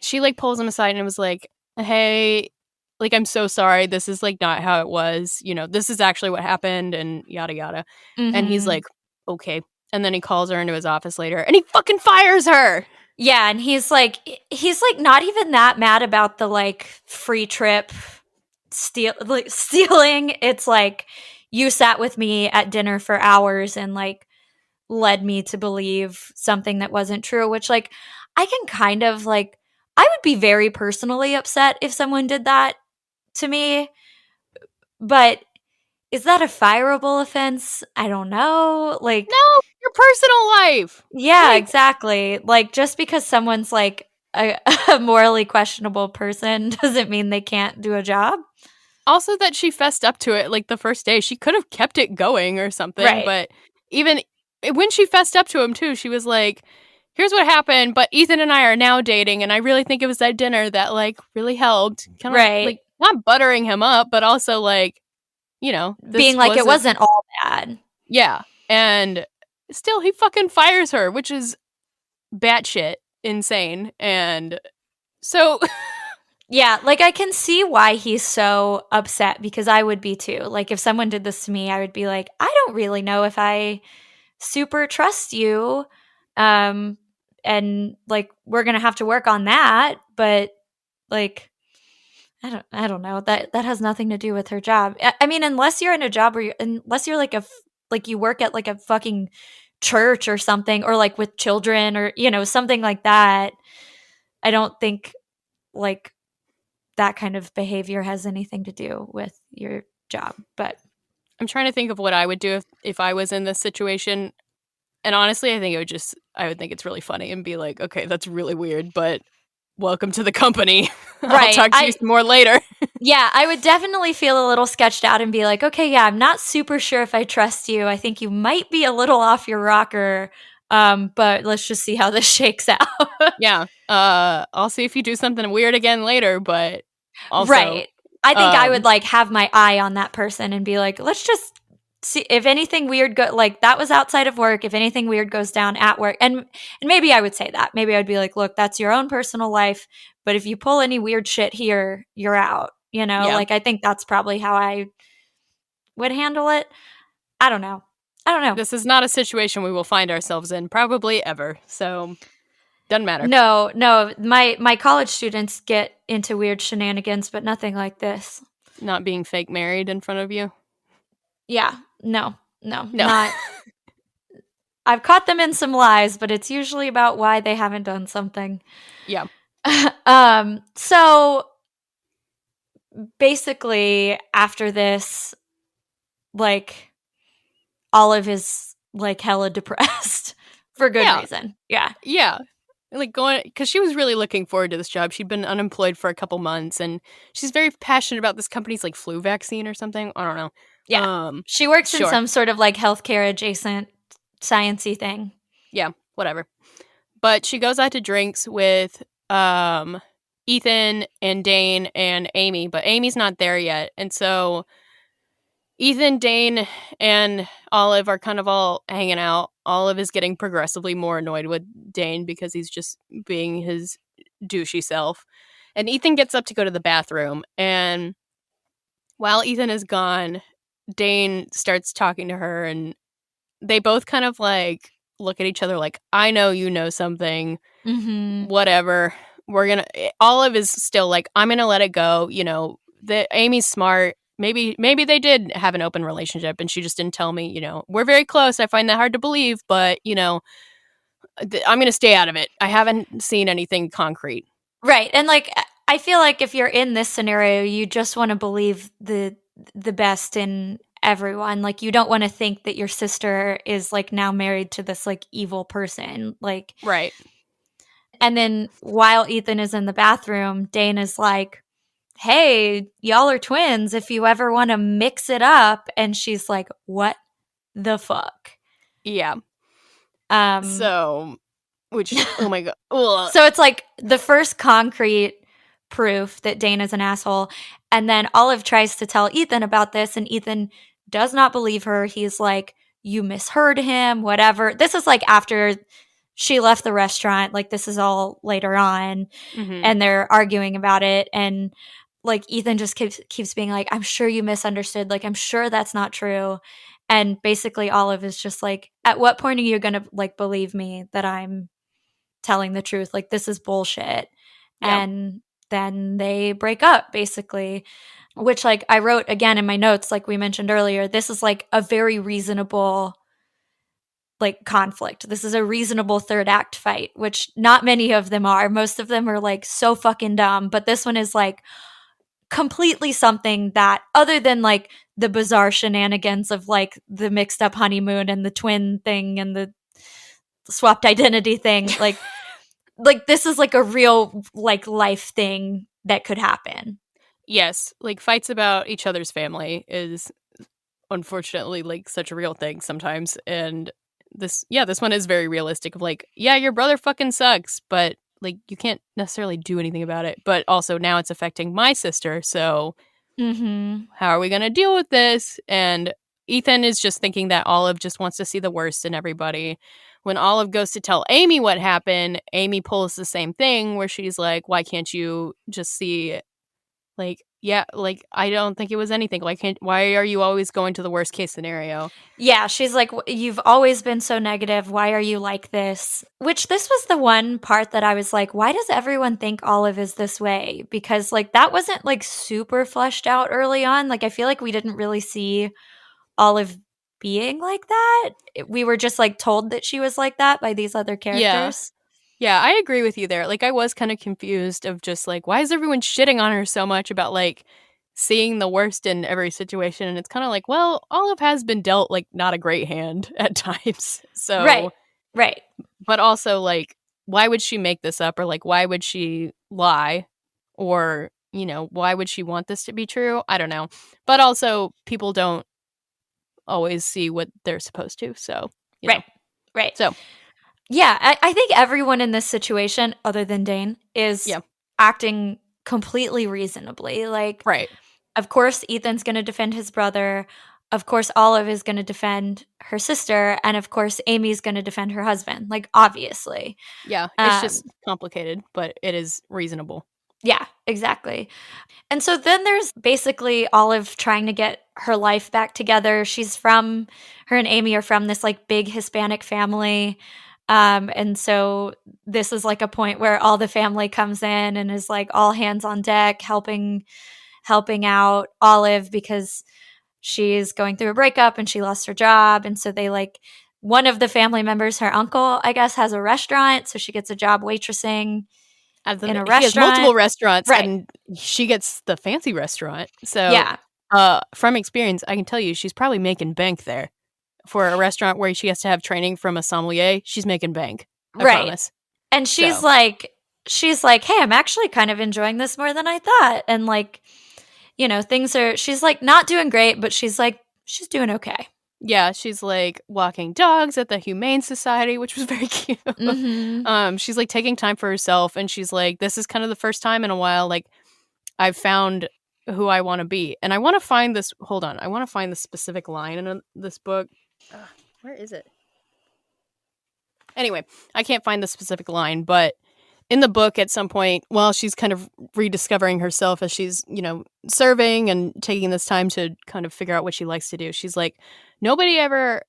she like pulls him aside and was like, "Hey, like I'm so sorry. This is like not how it was. You know, this is actually what happened," and yada yada. And he's like, "Okay." And then he calls her into his office later, and he fucking fires her. yeah, and he's like not even that mad about the like free trip stealing. It's like, you sat with me at dinner for hours and like led me to believe something that wasn't true, which like I can kind of like, I would be very personally upset if someone did that to me, but is that a fireable offense? I don't know. Like, No, your personal life. yeah, Like, exactly. Like just because someone's like a, a morally questionable person doesn't mean they can't do a job. also that she fessed up to it like the first day. She could have kept it going or something, Right. but even when she fessed up to him too, she was like, "Here's what happened, but Ethan and I are now dating, and I really think it was that dinner that like really helped." Kind of Right. like not buttering him up, but also like, you know, Being like it wasn't all bad. Yeah. And still he fucking fires her, which is batshit insane. And so Yeah, like I can see why he's so upset, because I would be too. Like if someone did this to me, I would be like, I don't really know if I super trust you. And like we're going to have to work on that, but like I don't know. That has nothing to do with her job. I mean, unless you're in a job where unless you're like like you work at like a fucking church or something, or like with children, or you know, something like that. I don't think like that kind of behavior has anything to do with your job. But I'm trying to think of what I would do if I was in this situation. And honestly, I think I would think it's really funny and be like, okay, that's really weird, but welcome to the company. right. I'll talk to you some more later. Yeah, I would definitely feel a little sketched out and be like, okay, yeah, I'm not super sure if I trust you. I think you might be a little off your rocker. But let's just see how this shakes out. Yeah. I'll see if you do something weird again later, but also, right. I think I would like have my eye on that person and be like, let's just see if anything weird like that was outside of work, if anything weird goes down at work. And maybe I would say that. Maybe I'd be like, look, that's your own personal life, but if you pull any weird shit here, you're out. You know, Yeah. like I think that's probably how I would handle it. I don't know. This is not a situation we will find ourselves in probably ever. So doesn't matter. No. My college students get into weird shenanigans, but nothing like this. Not being fake married in front of you. Yeah. No. Not. I've caught them in some lies, but it's usually about why they haven't done something. Yeah. So basically after this, like Olive is like hella depressed for good reason. Yeah. Yeah. Like going, because she was really looking forward to this job. She'd been unemployed for a couple months, and she's very passionate about this company's like flu vaccine or something. I don't know. Yeah. She works in some sort of like healthcare adjacent sciencey thing. Yeah, whatever. But she goes out to drinks with Ethan and Dane and Amy, but Amy's not there yet. And so Ethan, Dane, and Olive are kind of all hanging out. Olive is getting progressively more annoyed with Dane because he's just being his douchey self. And Ethan gets up to go to the bathroom, and while Ethan is gone, Dane starts talking to her, and they both kind of like look at each other like, I know you know something, whatever. We're gonna, Olive is still like, I'm gonna let it go. You know, Amy's smart. Maybe they did have an open relationship and she just didn't tell me, you know, we're very close. I find that hard to believe, but you know, I'm going to stay out of it. I haven't seen anything concrete. Right. And like, I feel like if you're in this scenario, you just want to believe the best in everyone. Like, you don't want to think that your sister is like now married to this like evil person. Like, right. And then while Ethan is in the bathroom, Dane is like, hey, y'all are twins if you ever want to mix it up. And she's like, what the fuck? Yeah. So, which, oh my God. Ugh. So it's like the first concrete proof that Dane is an asshole. And then Olive tries to tell Ethan about this, and Ethan does not believe her. He's like, you misheard him, whatever. This is like after she left the restaurant. Like, this is all later on. And they're arguing about it. And like Ethan just keeps being like, I'm sure you misunderstood. Like, I'm sure that's not true. And basically Olive is just like, at what point are you going to like believe me that I'm telling the truth? Like, this is bullshit. Yep. And then they break up basically, which like I wrote again in my notes, like we mentioned earlier, this is like a very reasonable like conflict. This is a reasonable third act fight, which not many of them are. Most of them are like so fucking dumb, but this one is like completely something that, other than like the bizarre shenanigans of like the mixed up honeymoon and the twin thing and the swapped identity thing, like this is like a real like life thing that could happen. Yes, like fights about each other's family is unfortunately like such a real thing sometimes, and this one is very realistic of like, yeah, your brother fucking sucks, but like you can't necessarily do anything about it. But also now it's affecting my sister, so how are we going to deal with this? And Ethan is just thinking that Olive just wants to see the worst in everybody. When Olive goes to tell Amy what happened, Amy pulls the same thing where she's like, why can't you just see it? Like, yeah, like, I don't think it was anything. Why are you always going to the worst case scenario? Yeah, she's like, you've always been so negative. Why are you like this? Which this was the one part that I was like, why does everyone think Olive is this way? Because like that wasn't like super fleshed out early on. Like, I feel like we didn't really see Olive being like that. We were just like told that she was like that by these other characters. Yeah, I agree with you there. Like, I was kind of confused of just like, why is everyone shitting on her so much about like seeing the worst in every situation? And it's kind of like, well, Olive has been dealt like not a great hand at times. So right. But also like, why would she make this up, or like why would she lie, or you know, why would she want this to be true? I don't know. But also, people don't always see what they're supposed to. So you know. Right. So. Yeah, I think everyone in this situation, other than Dane, is acting completely reasonably. Like, right. Of course, Ethan's going to defend his brother. Of course, Olive is going to defend her sister. And of course, Amy's going to defend her husband. Like, obviously. Yeah, it's just complicated, but it is reasonable. Yeah, exactly. And so then there's basically Olive trying to get her life back together. Her and Amy are from this like big Hispanic family. And so this is like a point where all the family comes in and is like all hands on deck, helping out Olive because she's going through a breakup and she lost her job. And so they like, one of the family members, her uncle, I guess, has a restaurant. So she gets a job waitressing in a restaurant. He has multiple restaurants, and she gets the fancy restaurant. So from experience, I can tell you she's probably making bank there. For a restaurant where she has to have training from a sommelier, she's making bank. I promise. And she's like, hey, I'm actually kind of enjoying this more than I thought. And like, you know, she's like not doing great, but she's doing okay. Yeah, she's like walking dogs at the Humane Society, which was very cute. She's like taking time for herself, and she's like, this is kind of the first time in a while, like, I've found who I want to be. And I want to find this, hold on, I want to find the specific line in this book. Where is it? Anyway, I can't find the specific line, but in the book at some point, while she's kind of rediscovering herself as she's, serving and taking this time to kind of figure out what she likes to do, she's like, nobody ever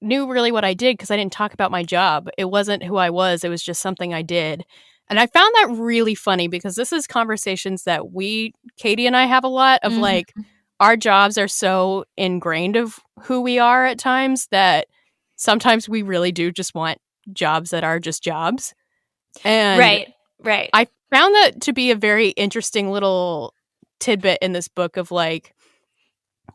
knew really what I did because I didn't talk about my job. It wasn't who I was. It was just something I did. And I found that really funny because this is conversations that Katey and I have a lot of like, our jobs are so ingrained of who we are at times that sometimes we really do just want jobs that are just jobs. And right. I found that to be a very interesting little tidbit in this book of like,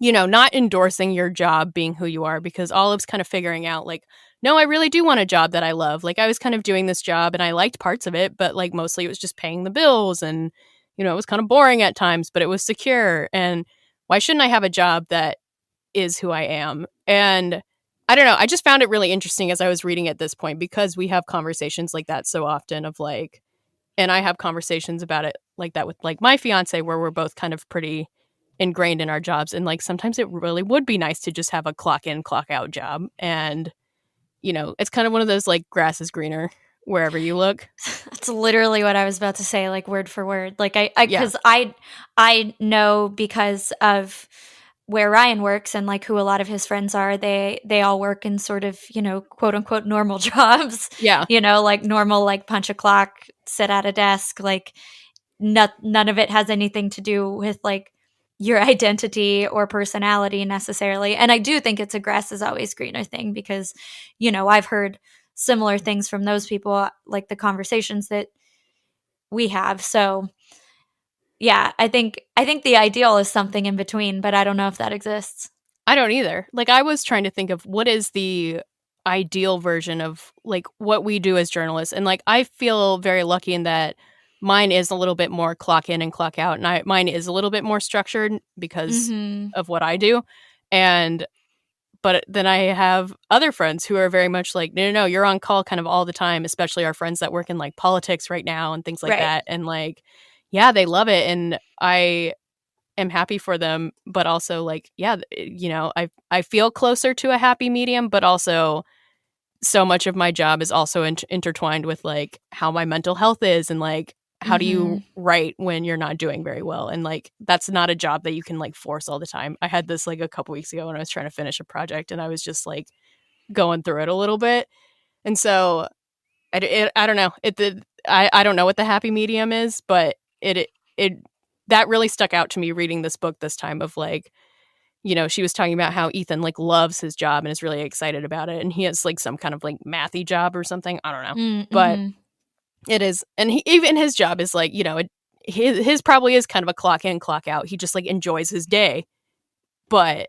not endorsing your job being who you are, because Olive's kind of figuring out like, no, I really do want a job that I love. Like I was kind of doing this job and I liked parts of it, but like mostly it was just paying the bills and, it was kind of boring at times, but it was secure. And why shouldn't I have a job that is who I am? And I don't know. I just found it really interesting as I was reading at this point, because we have conversations like that so often of like, and I have conversations about it like that with like my fiance, where we're both kind of pretty ingrained in our jobs. And like, sometimes it really would be nice to just have a clock in, clock out job. And, it's kind of one of those like grass is greener wherever you look. That's literally what I was about to say, like word for word. Like because I know, because of where Ryan works and like who a lot of his friends are, they all work in sort of, quote unquote normal jobs. Yeah. Like normal, like punch a clock, sit at a desk, like none of it has anything to do with like your identity or personality necessarily. And I do think it's a grass is always greener thing because, I've heard similar things from those people, like the conversations that we have. So yeah, I think the ideal is something in between, but I don't know if that exists. I don't either. Like I was trying to think of what is the ideal version of like what we do as journalists. And like I feel very lucky in that mine is a little bit more clock in and clock out, and mine is a little bit more structured because of what I do. But then I have other friends who are very much like, no, you're on call kind of all the time, especially our friends that work in like politics right now and things like that. And like, yeah, they love it. And I am happy for them, but also like, yeah, I feel closer to a happy medium, but also so much of my job is also intertwined with like how my mental health is and like, how do you write when you're not doing very well? And like, that's not a job that you can like force all the time. I had this like a couple weeks ago when I was trying to finish a project and I was just like going through it a little bit. And so I don't know. I don't know what the happy medium is, but it that really stuck out to me reading this book this time of like, she was talking about how Ethan like loves his job and is really excited about it. And he has like some kind of like mathy job or something. I don't know. But it is. And even his job is like, his probably is kind of a clock in, clock out. He just like enjoys his day. But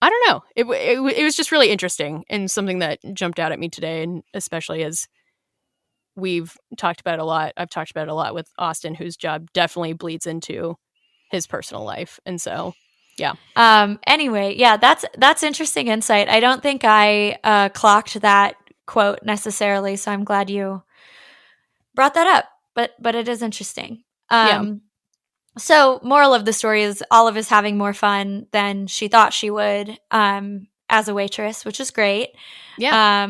I don't know. It was just really interesting and something that jumped out at me today. And especially as we've talked about it a lot. I've talked about it a lot with Austin, whose job definitely bleeds into his personal life. And so, yeah. Anyway, yeah, that's interesting insight. I don't think I clocked that quote necessarily, so I'm glad you brought that up. But it is interesting. So moral of the story is Olive is having more fun than she thought she would as a waitress, which is great. Yeah.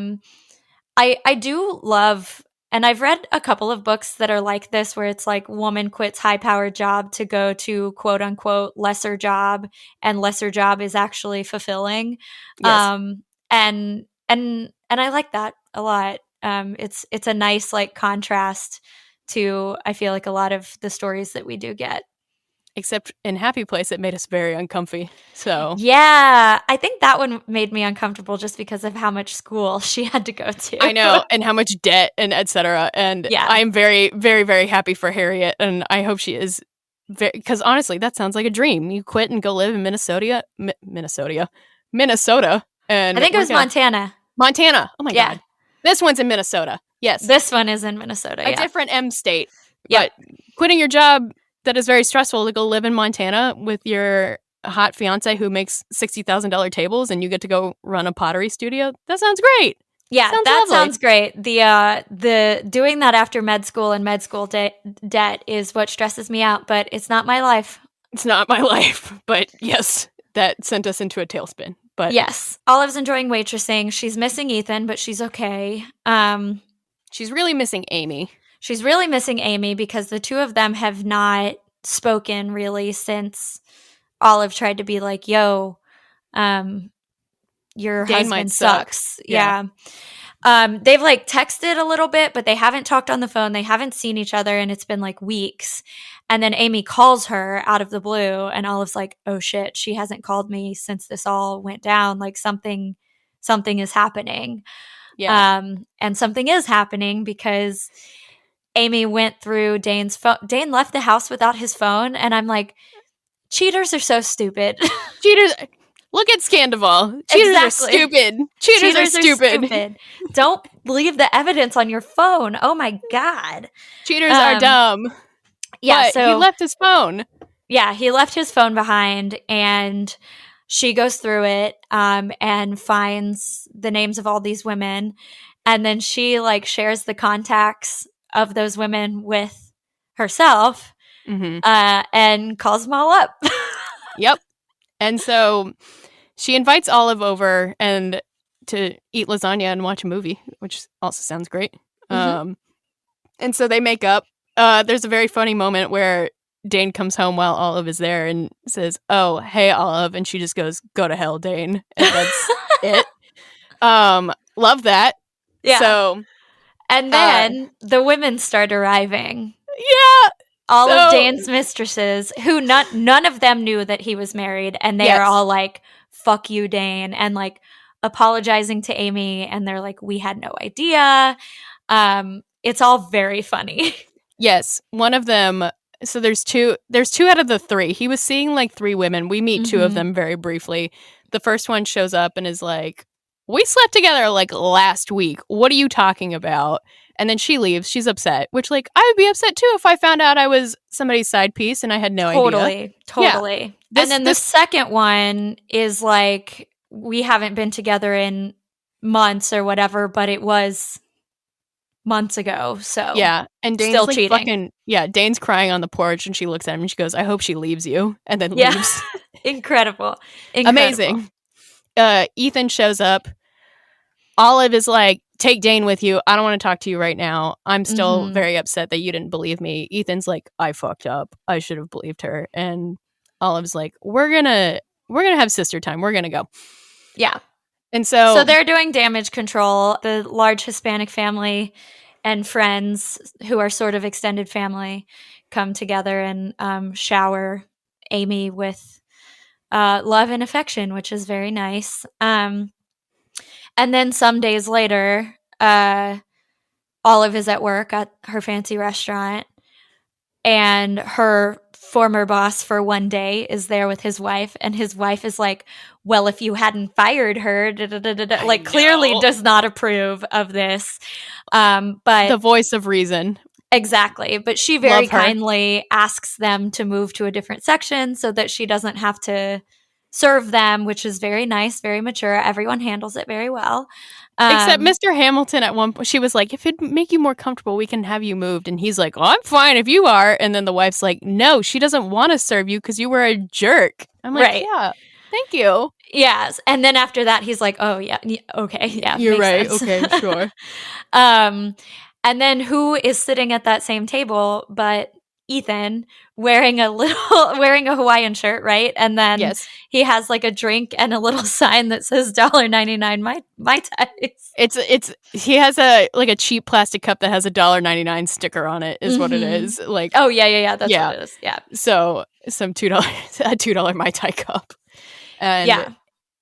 I do love, and I've read a couple of books that are like this, where it's like woman quits high-powered job to go to quote unquote lesser job, and lesser job is actually fulfilling. Yes. And I like that a lot. It's a nice like contrast to, I feel like, a lot of the stories that we do get. Except in Happy Place, it made us very uncomfy. So yeah, I think that one made me uncomfortable just because of how much school she had to go to. I know, and how much debt and etc. And yeah. I'm very, very, very happy for Harriet, and I hope she is. Because honestly, that sounds like a dream. You quit and go live in Minnesota, and I think it was Montana. Montana. Oh my god, this one's in Minnesota. Yes, this one is in Minnesota. A different M state. But quitting your job that is very stressful to go live in Montana with your hot fiance who makes $60,000 tables, and you get to go run a pottery studio. That sounds great. Yeah, that sounds great. The doing that after med school and med school debt is what stresses me out, but it's not my life. It's not my life, but yes, that sent us into a tailspin. But yes, Olive's enjoying waitressing. She's missing Ethan, but she's okay. She's really missing Amy. she's really missing Amy because the two of them have not spoken really since Olive tried to be like, yo, your Dane might husband suck. sucks. Yeah. They've like texted a little bit, but they haven't talked on the phone. They haven't seen each other, and it's been like weeks. And then Amy calls her out of the blue, and Olive's like, oh shit, she hasn't called me since this all went down. Like something is happening. Yeah. And something is happening because Amy went through Dane's phone. Dane left the house without his phone, and I'm like, cheaters are so stupid. Cheaters. Look at Scandival. Cheaters are Exactly. stupid. Cheaters are stupid. Don't leave the evidence on your phone. Oh my God. Cheaters are dumb. Yeah, but so he left his phone. Yeah, he left his phone behind, and she goes through it and finds the names of all these women, and then she like shares the contacts of those women with herself and calls them all up. Yep. And so she invites Olive over and to eat lasagna and watch a movie, which also sounds great. And so they make up. There's a very funny moment where Dane comes home while Olive is there and says, oh, hey, Olive. And she just goes, go to hell, Dane. And that's it. Love that. Yeah. So, and then the women start arriving. Yeah. All of Dane's mistresses, who none of them knew that he was married, and they are all like, fuck you, Dane, and like apologizing to Amy, and they're like, we had no idea. It's all very funny. Yes. One of them, so there's two out of the three. He was seeing like three women. We meet two of them very briefly. The first one shows up and is like, we slept together like last week. What are you talking about? And then she leaves. She's upset, which like I would be upset too if I found out I was somebody's side piece and I had no idea. Totally. And then the second one is like, we haven't been together in months or whatever, but it was months ago. So yeah. And Dane's still like cheating. Dane's crying on the porch, and she looks at him and she goes, I hope she leaves you. And then leaves. Incredible. Amazing. Ethan shows up. Olive is like, take Dane with you. I don't want to talk to you right now. I'm still very upset that you didn't believe me. Ethan's like, I fucked up. I should have believed her. And Olive's like, we're gonna have sister time. We're gonna go. Yeah. And so they're doing damage control. The large Hispanic family and friends who are sort of extended family come together and shower Amy with love and affection, which is very nice. And then some days later, Olive is at work at her fancy restaurant, and her former boss for one day is there with his wife, and his wife is like, well, if you hadn't fired her, like clearly does not approve of this. But the voice of reason. Exactly. But she very kindly asks them to move to a different section so that she doesn't have to serve them, which is very nice, very mature. Everyone handles it very well. Except Mr. Hamilton at one point, she was like, if it'd make you more comfortable, we can have you moved. And he's like, oh, I'm fine if you are. And then the wife's like, no, she doesn't want to serve you because you were a jerk. I'm like, yeah, thank you. Yes. And then after that, he's like, oh, yeah, okay, yeah. You're right. Sense. Okay, sure. And then who is sitting at that same table but Ethan wearing a Hawaiian shirt, right? And then he has like a drink and a little sign that says $1.99 my tais. It's he has a cheap plastic cup that has a $1.99 sticker on it is what it is. Like, oh yeah, that's what it is. Yeah. So some $2 Mai Tai cup. And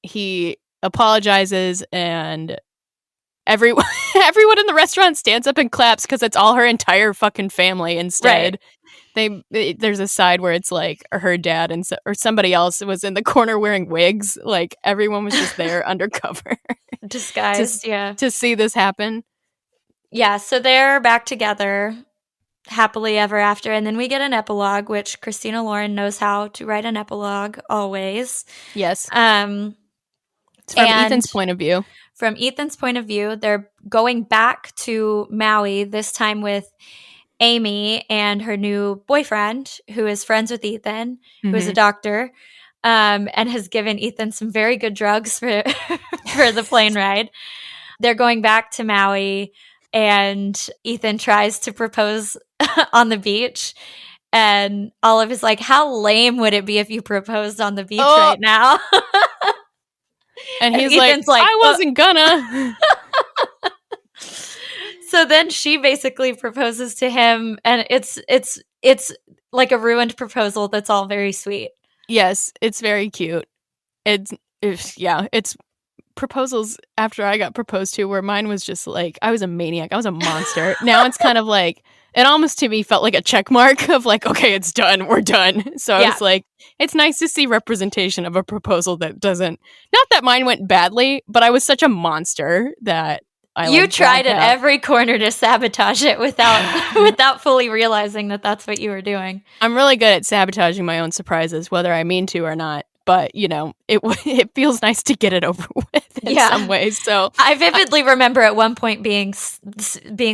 he apologizes, and everyone in the restaurant stands up and claps because it's all her entire fucking family instead. There's a side where it's like her dad or somebody else was in the corner wearing wigs. Like everyone was just there undercover. Disguised, to see this happen. Yeah, so they're back together happily ever after, and then we get an epilogue, which Christina Lauren knows how to write an epilogue always. Yes. It's from Ethan's point of view. From Ethan's point of view, they're going back to Maui, this time with Amy and her new boyfriend, who is friends with Ethan, who is a doctor, and has given Ethan some very good drugs for the plane ride. They're going back to Maui. and Ethan tries to propose on the beach. And Olive is like, how lame would it be if you proposed on the beach right now? And he's Ethan's like, I wasn't gonna. So then she basically proposes to him, and it's like a ruined proposal that's all very sweet. Yes, it's very cute. It's proposals after I got proposed to, where mine was just like, I was a maniac. I was a monster. Now it's kind of like, it almost to me felt like a check mark of like, okay, it's done. We're done. So I was like, it's nice to see representation of a proposal that doesn't, not that mine went badly, but I was such a monster that you tried at every corner to sabotage it without fully realizing that that's what you were doing. I'm really good at sabotaging my own surprises, whether I mean to or not. But, it feels nice to get it over with in some ways. So I vividly remember at one point being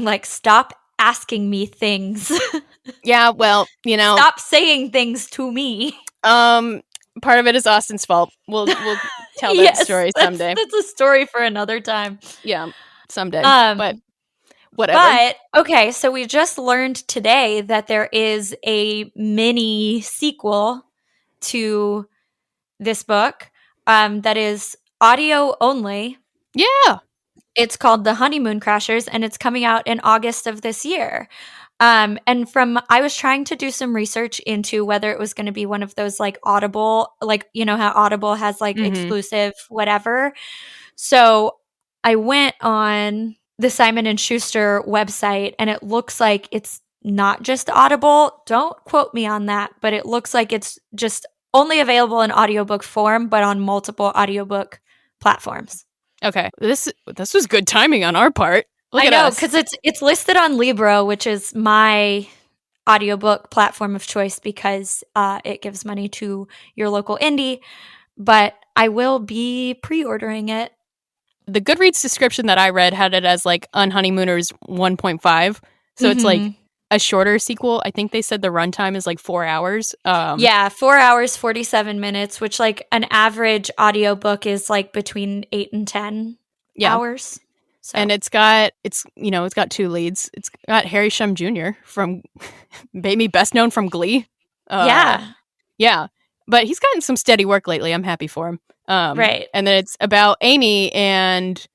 like, stop asking me things. Yeah, well, stop saying things to me. Part of it is Austin's fault. We'll tell that story someday. That's a story for another time. Yeah, someday. But whatever. But okay, so we just learned today that there is a mini sequel to this book that is audio only. Yeah. It's called The Honeymoon Crashers, and it's coming out in August of this year. And I was trying to do some research into whether it was going to be one of those like Audible, like, how Audible has like exclusive whatever. So I went on the Simon & Schuster website, and it looks like it's not just Audible. Don't quote me on that, but it looks like it's just only available in audiobook form, but on multiple audiobook platforms. Okay. This was good timing on our part. I know, because it's listed on Libro, which is my audiobook platform of choice, because it gives money to your local indie, but I will be pre-ordering it. The Goodreads description that I read had it as like Unhoneymooners 1.5. So it's like a shorter sequel. I think they said the runtime is like 4 hours. 4 hours, 47 minutes, which like an average audiobook is like between 8 and 10 hours. So. And it's got 2 leads. It's got Harry Shum Jr. from maybe best known from Glee. Yeah. But he's gotten some steady work lately. I'm happy for him. Right. And then it's about Amy and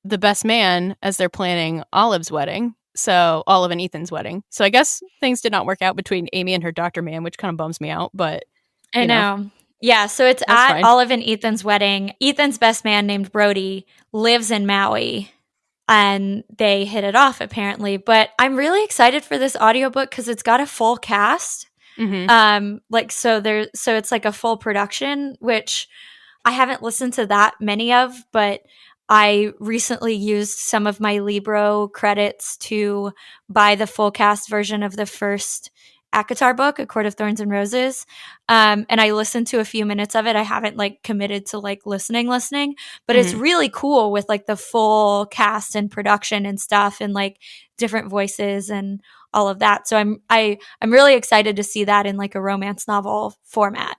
the best man as they're planning Olive's wedding. So Olive and Ethan's wedding. So I guess things did not work out between Amy and her doctor man, which kind of bums me out. But I know. Yeah, so it's at fine. Olive and Ethan's wedding. Ethan's best man, named Brody, lives in Maui, and they hit it off apparently. But I'm really excited for this audiobook because it's got a full cast. So it's like a full production, which I haven't listened to that many of, but I recently used some of my Libro credits to buy the full cast version of the first ACOTAR book, A Court of Thorns and Roses. And I listened to a few minutes of it. I haven't like committed to like listening, but it's really cool with like the full cast and production and stuff, and like different voices and all of that. So I'm really excited to see that in like a romance novel format.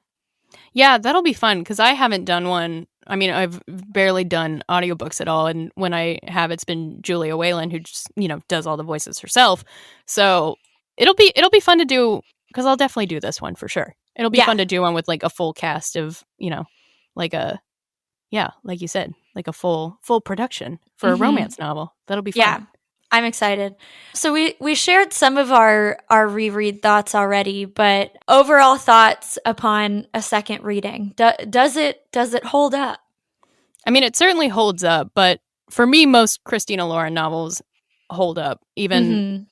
Yeah, that'll be fun because I haven't done one. I mean, I've barely done audiobooks at all, and when I have, it's been Julia Whalen, who just does all the voices herself. So it'll be fun to do, because I'll definitely do this one for sure. It'll be fun to do one with like a full cast of like you said, like a full production for a romance novel. That'll be fun. Yeah, I'm excited. So we shared some of our reread thoughts already, but overall thoughts upon a second reading. Does it hold up? I mean, it certainly holds up, but for me, most Christina Lauren novels hold up, even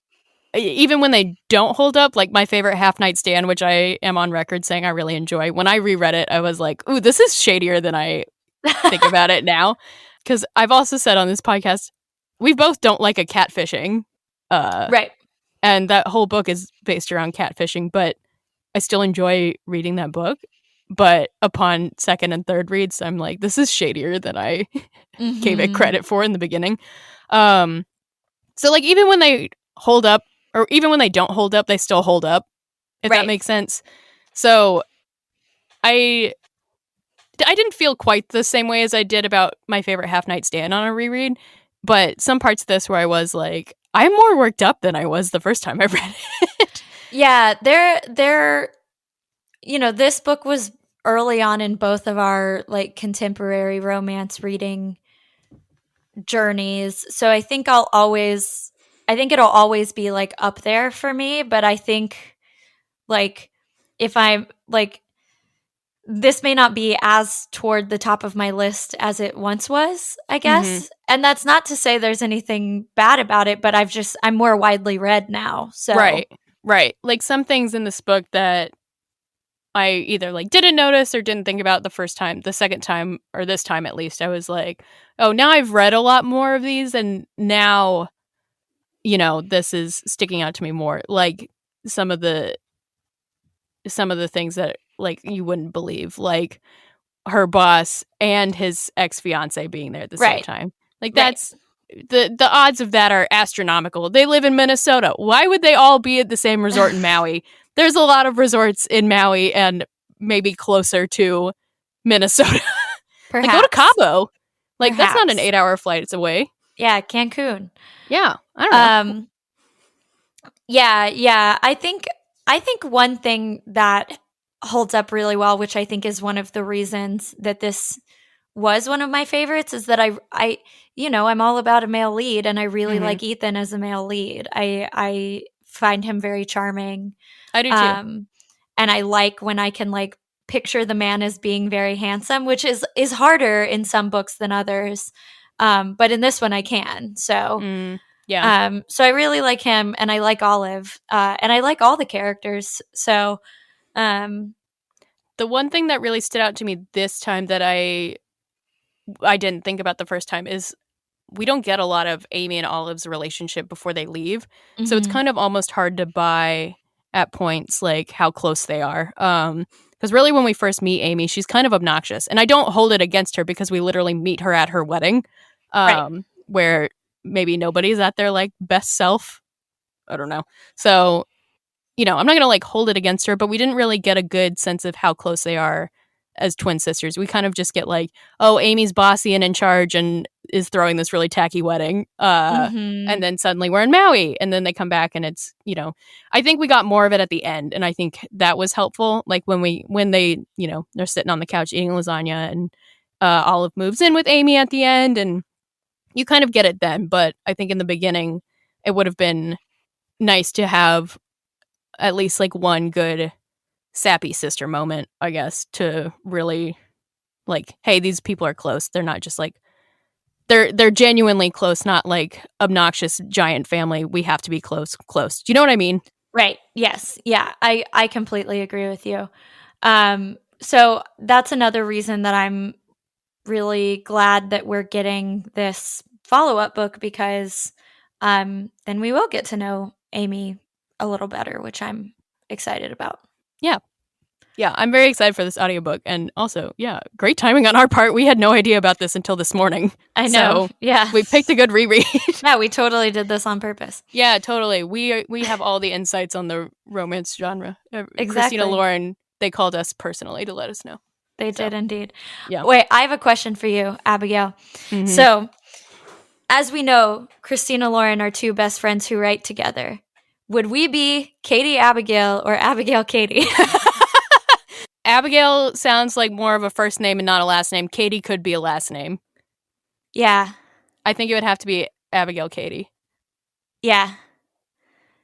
when they don't hold up. Like my favorite Half Night Stand, which I am on record saying I really enjoy. When I reread it, I was like, ooh, this is shadier than I think about it now. Because I've also said on this podcast, we both don't like a catfishing. Right. And that whole book is based around catfishing, but I still enjoy reading that book. But upon second and third reads, I'm like, this is shadier than I gave it credit for in the beginning. So like even when they hold up, or even when they don't hold up, they still hold up, if that makes sense. So I didn't feel quite the same way as I did about my favorite Half Night Stand on a reread, But some parts of this where I was like, I'm more worked up than I was the first time I read it. Yeah, this book was early on in both of our like contemporary romance reading journeys. So I think it'll always be like up there for me, but I think like if I'm like this may not be as toward the top of my list as it once was, I guess. And that's not to say there's anything bad about it, but I'm more widely read now. So Right. Like some things in this book that I either like didn't notice or didn't think about the first time, the second time, or this time at least, I was like, oh, now I've read a lot more of these, and now, this is sticking out to me more. Like some of the things that like you wouldn't believe, like her boss and his ex-fiance being there at the same time. Like that's the odds of that are astronomical. They live in Minnesota. Why would they all be at the same resort in Maui? There's a lot of resorts in Maui and maybe closer to Minnesota. Like go to Cabo. Like that's not an 8-hour flight. It's away. Yeah, Cancun. Yeah, I don't know. Yeah. I think one thing that holds up really well, which I think is one of the reasons that this was one of my favorites, is that I'm all about a male lead, and I really like Ethan as a male lead. I find him very charming. I do too. And I like when I can like picture the man as being very handsome, which is harder in some books than others. But in this one I can. So yeah. So I really like him, and I like Olive, and I like all the characters. So the one thing that really stood out to me this time that I didn't think about the first time is we don't get a lot of Amy and Olive's relationship before they leave. So it's kind of almost hard to buy at points like how close they are. Because really when we first meet Amy, she's kind of obnoxious. And I don't hold it against her because we literally meet her at her wedding, where maybe nobody's at their like best self. I don't know. So, I'm not going to like hold it against her, but we didn't really get a good sense of how close they are as twin sisters. We kind of just get like, oh, Amy's bossy and in charge and is throwing this really tacky wedding. And then suddenly we're in Maui, and then they come back and it's, I think we got more of it at the end. And I think that was helpful. Like when they, they're sitting on the couch eating lasagna, and Olive moves in with Amy at the end, and you kind of get it then. But I think in the beginning, it would have been nice to have at least like one good sappy sister moment, I guess, to really like, hey, these people are close. They're not just like they're genuinely close, not like obnoxious giant family. We have to be close. Do you know what I mean? Right. Yes. Yeah. I completely agree with you. So that's another reason that I'm really glad that we're getting this follow-up book, because then we will get to know Amy a little better, which I'm excited about. Yeah, I'm very excited for this audiobook. And also, yeah, great timing on our part. We had no idea about this until this morning. I know. So yeah. We picked a good reread. Yeah, we totally did this on purpose. Yeah, totally. We have all the insights on the romance genre. Exactly. Christina Lauren, they called us personally to let us know. They did indeed. Yeah. Wait, I have a question for you, Abigail. So, as we know, Christina Lauren are two best friends who write together. Would we be Katey Abigail or Abigail Katey? Abigail sounds like more of a first name and not a last name. Katey could be a last name. Yeah. I think it would have to be Abigail Katey. Yeah.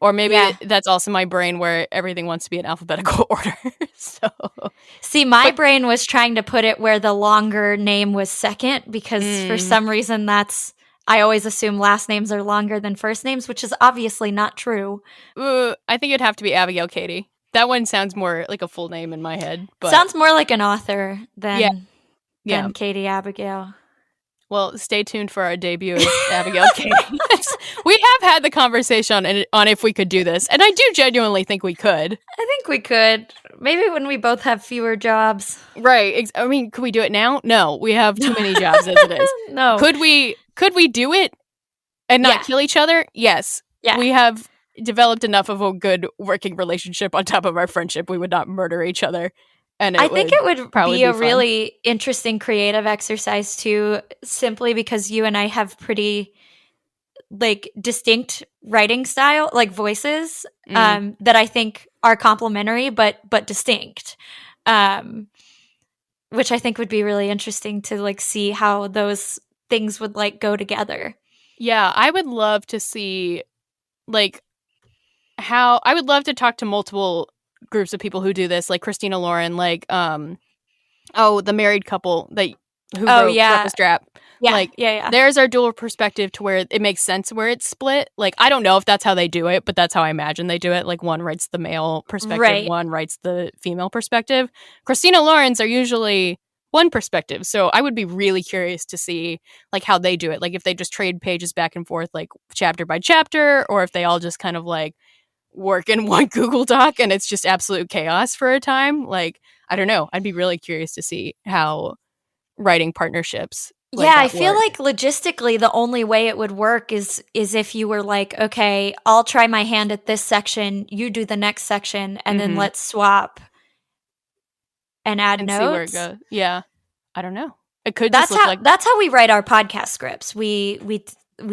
Or maybe that's also my brain where everything wants to be in alphabetical order. So, see, my brain was trying to put it where the longer name was second, because for some reason I always assume last names are longer than first names, which is obviously not true. I think it'd have to be Abigail Katey. That one sounds more like a full name in my head. But sounds more like an author than Katey Abigail. Well, stay tuned for our debut as Abigail Katey. We have had the conversation on if we could do this, and I do genuinely think we could. I think we could. Maybe when we both have fewer jobs. Right. I mean, could we do it now? No, we have too many jobs as it is. No. Could we do it and not kill each other? Yes. Yeah. We have developed enough of a good working relationship on top of our friendship. We would not murder each other. And I think it would be a really interesting creative exercise too, simply because you and I have pretty like distinct writing style, like voices, Mm. that I think are complementary but distinct. Which I think would be really interesting to like see how those things would like go together. Yeah, I would love to see like how I would love to talk to multiple groups of people who do this, like Christina Lauren, like the married couple that who Oh wrote yeah. Rough Strap. Yeah, Like yeah. there's our dual perspective to where it makes sense where it's split. Like I don't know if that's how they do it, but that's how I imagine they do it. Like one writes the male perspective, Right. one writes the female perspective. Christina Lauren's are usually one perspective. So I would be really curious to see like how they do it. Like if they just trade pages back and forth like chapter by chapter, or if they all just kind of like work in one Google Doc and it's just absolute chaos for a time. Like I don't know. I'd be really curious to see how writing partnerships like Yeah, I that feel work. like logistically the only way it would work is if you were like, okay, I'll try my hand at this section, you do the next section, and then Mhm. let's swap and add And see where it notes. goes. Yeah. I don't know. It could just look like That's how we write our podcast scripts. We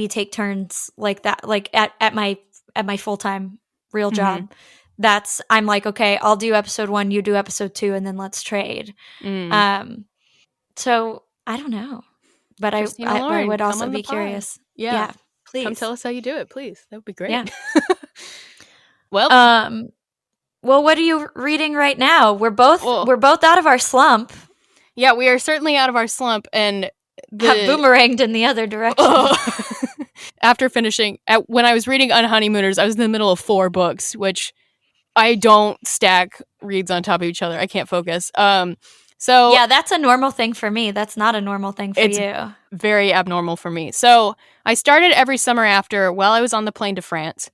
take turns like that, like at my full-time real Mhm. job. That's I'm like, okay, I'll do episode 1, you do episode 2, and then let's trade. Mm. Um so I don't know. But Christina I Lauren, would come also on the be pod. curious. Yeah. Yeah, Come please. tell us how you do it, please. That would be great. Yeah. Well, Um well, what are you reading right now? oh, We're both out of our slump. yeah, we are certainly out of our slump and Have the boomeranged in the other direction. oh. After finishing when I was reading Unhoneymooners, I was in the middle of 4 books, which I don't stack reads on top of each other. I can't focus. So Yeah, that's a normal thing for me. That's not a normal thing for it's you. very abnormal for me. So I started every summer after while I was on the plane to France.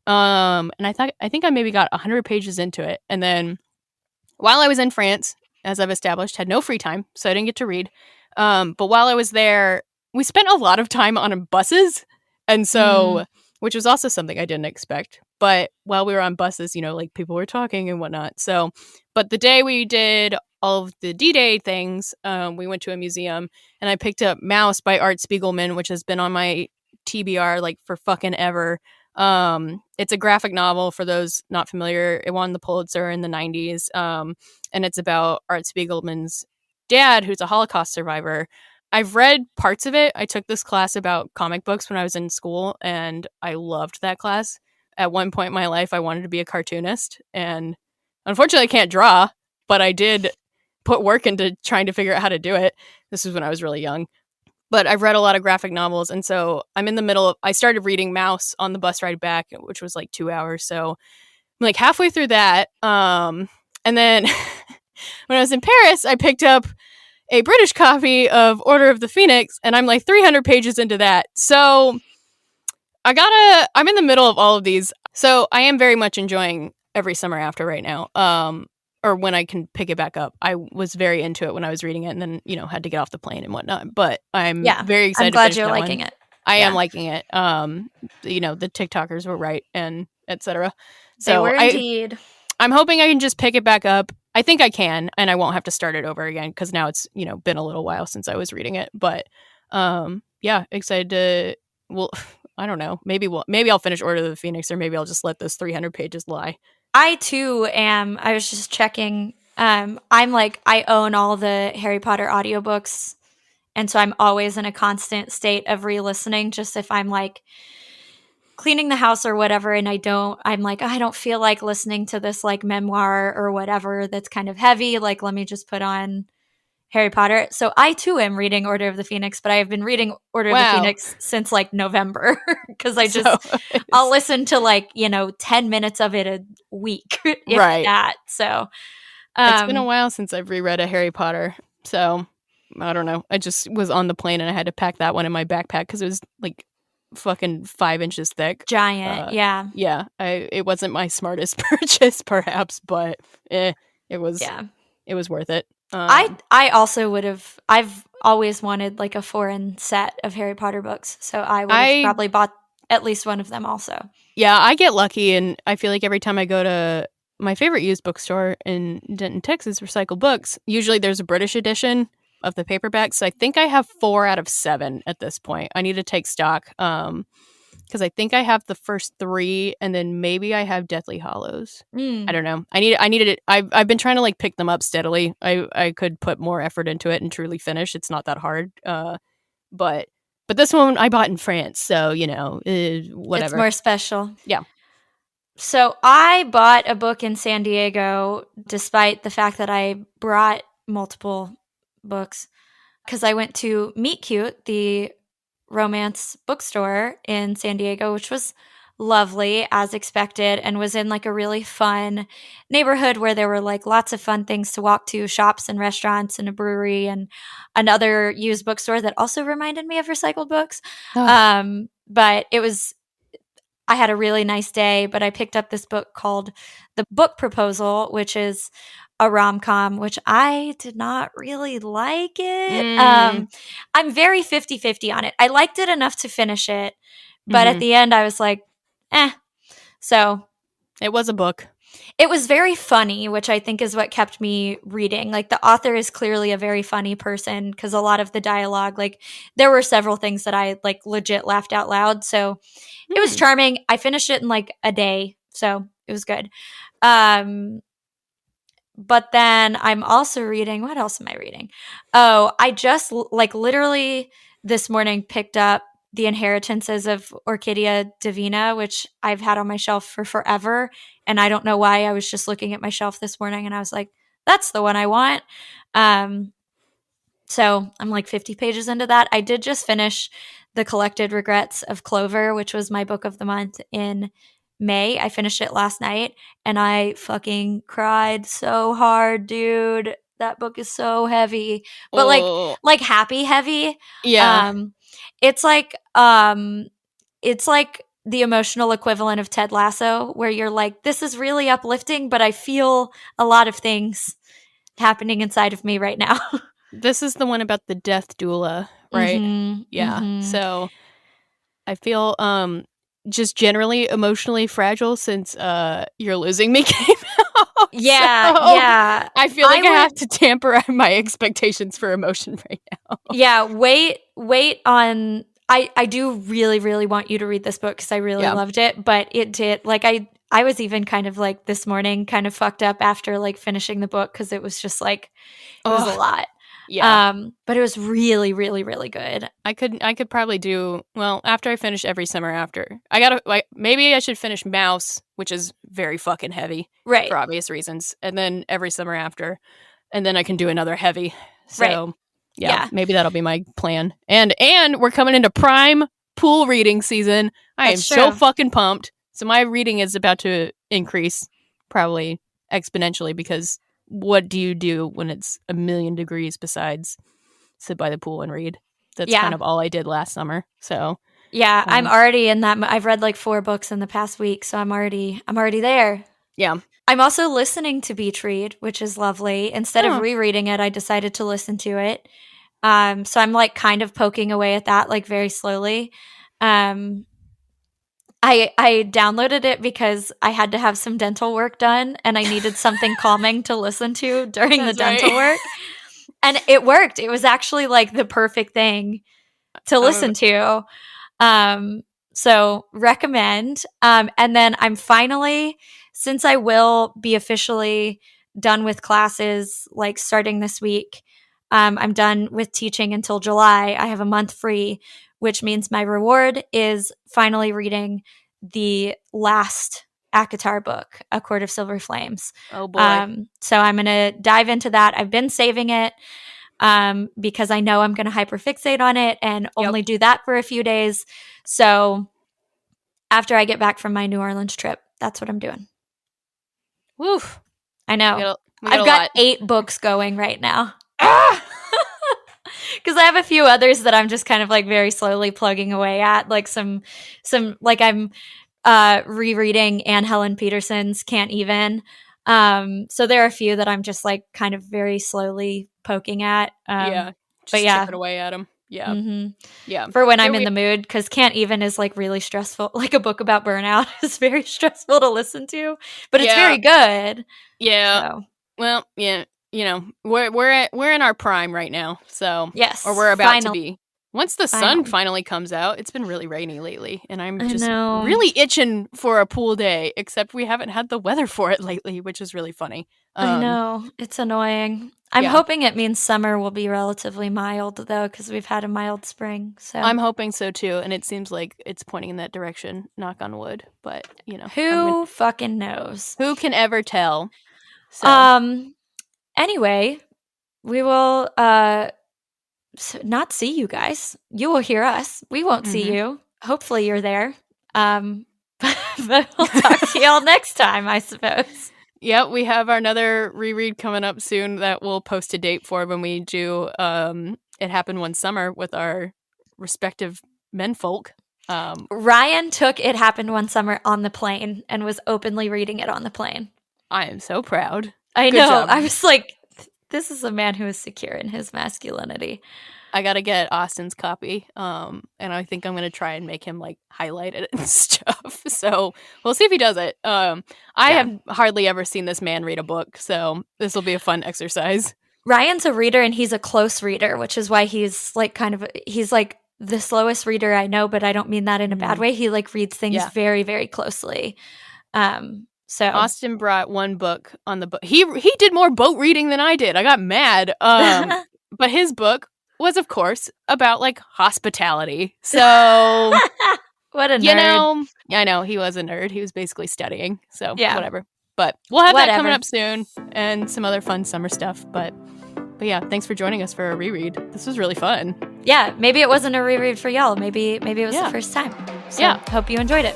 And I think I maybe got 100 pages into it. And then while I was in France, as I've established, had no free time, so I didn't get to read. But while I was there, we spent a lot of time on buses. And so, Mm. which was also something I didn't expect. But while we were on buses, like people were talking and whatnot. So, but the day we did all of the D-Day things, we went to a museum and I picked up Mouse by Art Spiegelman, which has been on my TBR like for fucking ever. It's a graphic novel for those not familiar. It won the Pulitzer in the 90s. And it's about Art Spiegelman's dad, who's a Holocaust survivor. I've read parts of it. I took this class about comic books when I was in school, and I loved that class. At one point in my life, I wanted to be a cartoonist, and unfortunately, I can't draw, but I did put work into trying to figure out how to do it. This was when I was really young. But I've read a lot of graphic novels, and so I'm in the middle of. I started reading Mouse on the bus ride back, which was like 2 hours. So I'm like halfway through that. And then when I was in Paris, I picked up a British copy of Order of the Phoenix, and I'm like 300 pages into that. So I'm in the middle of all of these. So I am very much enjoying every summer after right now. Or when I can pick it back up. I was very into it when I was reading it and then, had to get off the plane and whatnot. But I'm Yeah. very excited I'm to glad finish you're that liking one. it. I Yeah. am liking it. The TikTokers were right and etc. They So were indeed. I'm hoping I can just pick it back up. I think I can, and I won't have to start it over again because now it's been a little while since I was reading it. But yeah, excited to. Well, I don't know. Maybe I'll finish Order of the Phoenix, or maybe I'll just let those 300 pages lie. I too am. I was just checking. I'm like, I own all the Harry Potter audiobooks. And so I'm always in a constant state of re-listening, just if I'm like cleaning the house or whatever. And I'm like, I don't feel like listening to this like memoir or whatever that's kind of heavy. Like, let me just put on Harry Potter. So I too am reading Order of the Phoenix, but I have been reading Order of the Wow. Phoenix since like November because So I'll listen to like 10 minutes of it a week, if right. that. So It's been a while since I've reread a Harry Potter, so I don't know. I just was on the plane and I had to pack that one in my backpack because it was like fucking 5 inches thick. giant, yeah. Yeah. It wasn't my smartest purchase, perhaps, but it was. Yeah. It was worth it. I also would have. I've always wanted like a foreign set of Harry Potter books, so I would have probably bought at least one of them. Also, yeah, I get lucky, and I feel like every time I go to my favorite used bookstore in Denton, Texas, Recycle Books, usually there's a British edition of the paperback. So I think I have 4 out of 7 at this point. I need to take stock. because I think I have the first 3, and then maybe I have Deathly Hollows. Mm. I don't know. I needed it. I've been trying to like pick them up steadily. I could put more effort into it and truly finish. It's not that hard. But this one I bought in France, so whatever. It's more special. Yeah. So I bought a book in San Diego, despite the fact that I brought multiple books, because I went to Meet Cute, the romance bookstore in San Diego, which was lovely as expected, and was in like a really fun neighborhood where there were like lots of fun things to walk to, shops and restaurants and a brewery and another used bookstore that also reminded me of recycled books. Oh. But I had a really nice day, but I picked up this book called The Book Proposal, which is a rom-com, which I did not really like it. I'm very 50-50 on it. I liked it enough to finish it, but at the end I was like, eh. So it was a book. It was very funny, which I think is what kept me reading. Like, the author is clearly a very funny person because a lot of the dialogue, like, there were several things that I, like, legit laughed out loud. So it was charming. I finished it in, like, a day. So it was good. But then I'm also reading, what else am I reading? Oh, I just, like, literally this morning picked up The Inheritances of Orchidia Divina, which I've had on my shelf for forever. And I don't know why. I was just looking at my shelf this morning and I was like, that's the one I want. So I'm like 50 pages into that. I did just finish The Collected Regrets of Clover, which was my book of the month in May. I finished it last night and I fucking cried so hard, dude. That book is so heavy, but like happy heavy. Yeah. It's like the emotional equivalent of Ted Lasso, where you're like, this is really uplifting, but I feel a lot of things happening inside of me right now. This is the one about the death doula, right? Mm-hmm, yeah. mm-hmm. So I feel just generally emotionally fragile since You're Losing Me came out. Yeah, so yeah. I feel like I have to tamper my expectations for emotion right now. Yeah, wait on I do really, really want you to read this book because I really loved it, but it did, like, I was even kind of like this morning kind of fucked up after like finishing the book because it was just like, it was a lot. Yeah. But it was really, really, really good. I could probably do, well, after I finish Every Summer After. I gotta, like, maybe I should finish Mouse, which is very fucking heavy. Right. For obvious reasons. And then Every Summer After. And then I can do another heavy. So, yeah, maybe that'll be my plan. And we're coming into prime pool reading season. I am so fucking pumped. So my reading is about to increase probably exponentially because what do you do when it's 1,000,000 degrees besides sit by the pool and read? That's kind of all I did last summer. So yeah, I'm already in that. I've read like 4 books in the past week, so I'm already there. Yeah. I'm also listening to Beach Read, which is lovely. Instead of rereading it, I decided to listen to it. So I'm like kind of poking away at that, like very slowly. I downloaded it because I had to have some dental work done and I needed something calming to listen to during the dental work. And it worked. It was actually like the perfect thing to listen to. So recommend. And then I'm finally, since I will be officially done with classes like starting this week, I'm done with teaching until July. I have a month free, which means my reward is finally reading the last ACOTAR book, A Court of Silver Flames. Oh boy. So I'm going to dive into that. I've been saving it because I know I'm going to hyperfixate on it and only do that for a few days. So after I get back from my New Orleans trip, that's what I'm doing. Woof. I know. I've got 8 books going right now. Because I have a few others that I'm just kind of like very slowly plugging away at, like some like I'm rereading Anne Helen Peterson's Can't Even. So there are a few that I'm just like kind of very slowly poking at. Just chipping away at them. Yeah. Mm-hmm. Yeah. For when I'm in the mood, because Can't Even is like really stressful. Like a book about burnout is very stressful to listen to, but it's very good. Yeah. So. Well, yeah. You know, we're in our prime right now, so yes, or we're about to be. Once the sun finally comes out, it's been really rainy lately, and I'm just know. really itching for a pool day, except we haven't had the weather for it lately, which is really funny. I know. It's annoying. I'm hoping it means summer will be relatively mild, though, because we've had a mild spring. So I'm hoping so, too, and it seems like it's pointing in that direction, knock on wood, but, you know. Who fucking knows? Who can ever tell? So. Anyway, we will not see you guys. You will hear us. We won't see you. Hopefully you're there. But we'll talk to y'all next time, I suppose. Yep, we have another reread coming up soon that we'll post a date for when we do It Happened One Summer with our respective menfolk. Ryan took It Happened One Summer on the plane and was openly reading it on the plane. I am so proud. I know. Job. I was like, this is a man who is secure in his masculinity. I gotta get Austin's copy, and I think I'm gonna try and make him like highlight it and stuff. So we'll see if he does it. I have hardly ever seen this man read a book, so this will be a fun exercise. Ryan's a reader, and he's a close reader, which is why he's like he's like the slowest reader I know, but I don't mean that in a bad way. He like reads things very, very closely. So Austin brought one book on the boat. He did more boat reading than I did. I got mad. But his book was, of course, about like hospitality. So what a nerd. You know, I know he was a nerd. He was basically studying. So whatever. But we'll have that coming up soon and some other fun summer stuff. But yeah, thanks for joining us for a reread. This was really fun. Yeah, maybe it wasn't a reread for y'all. Maybe it was the first time. So hope you enjoyed it.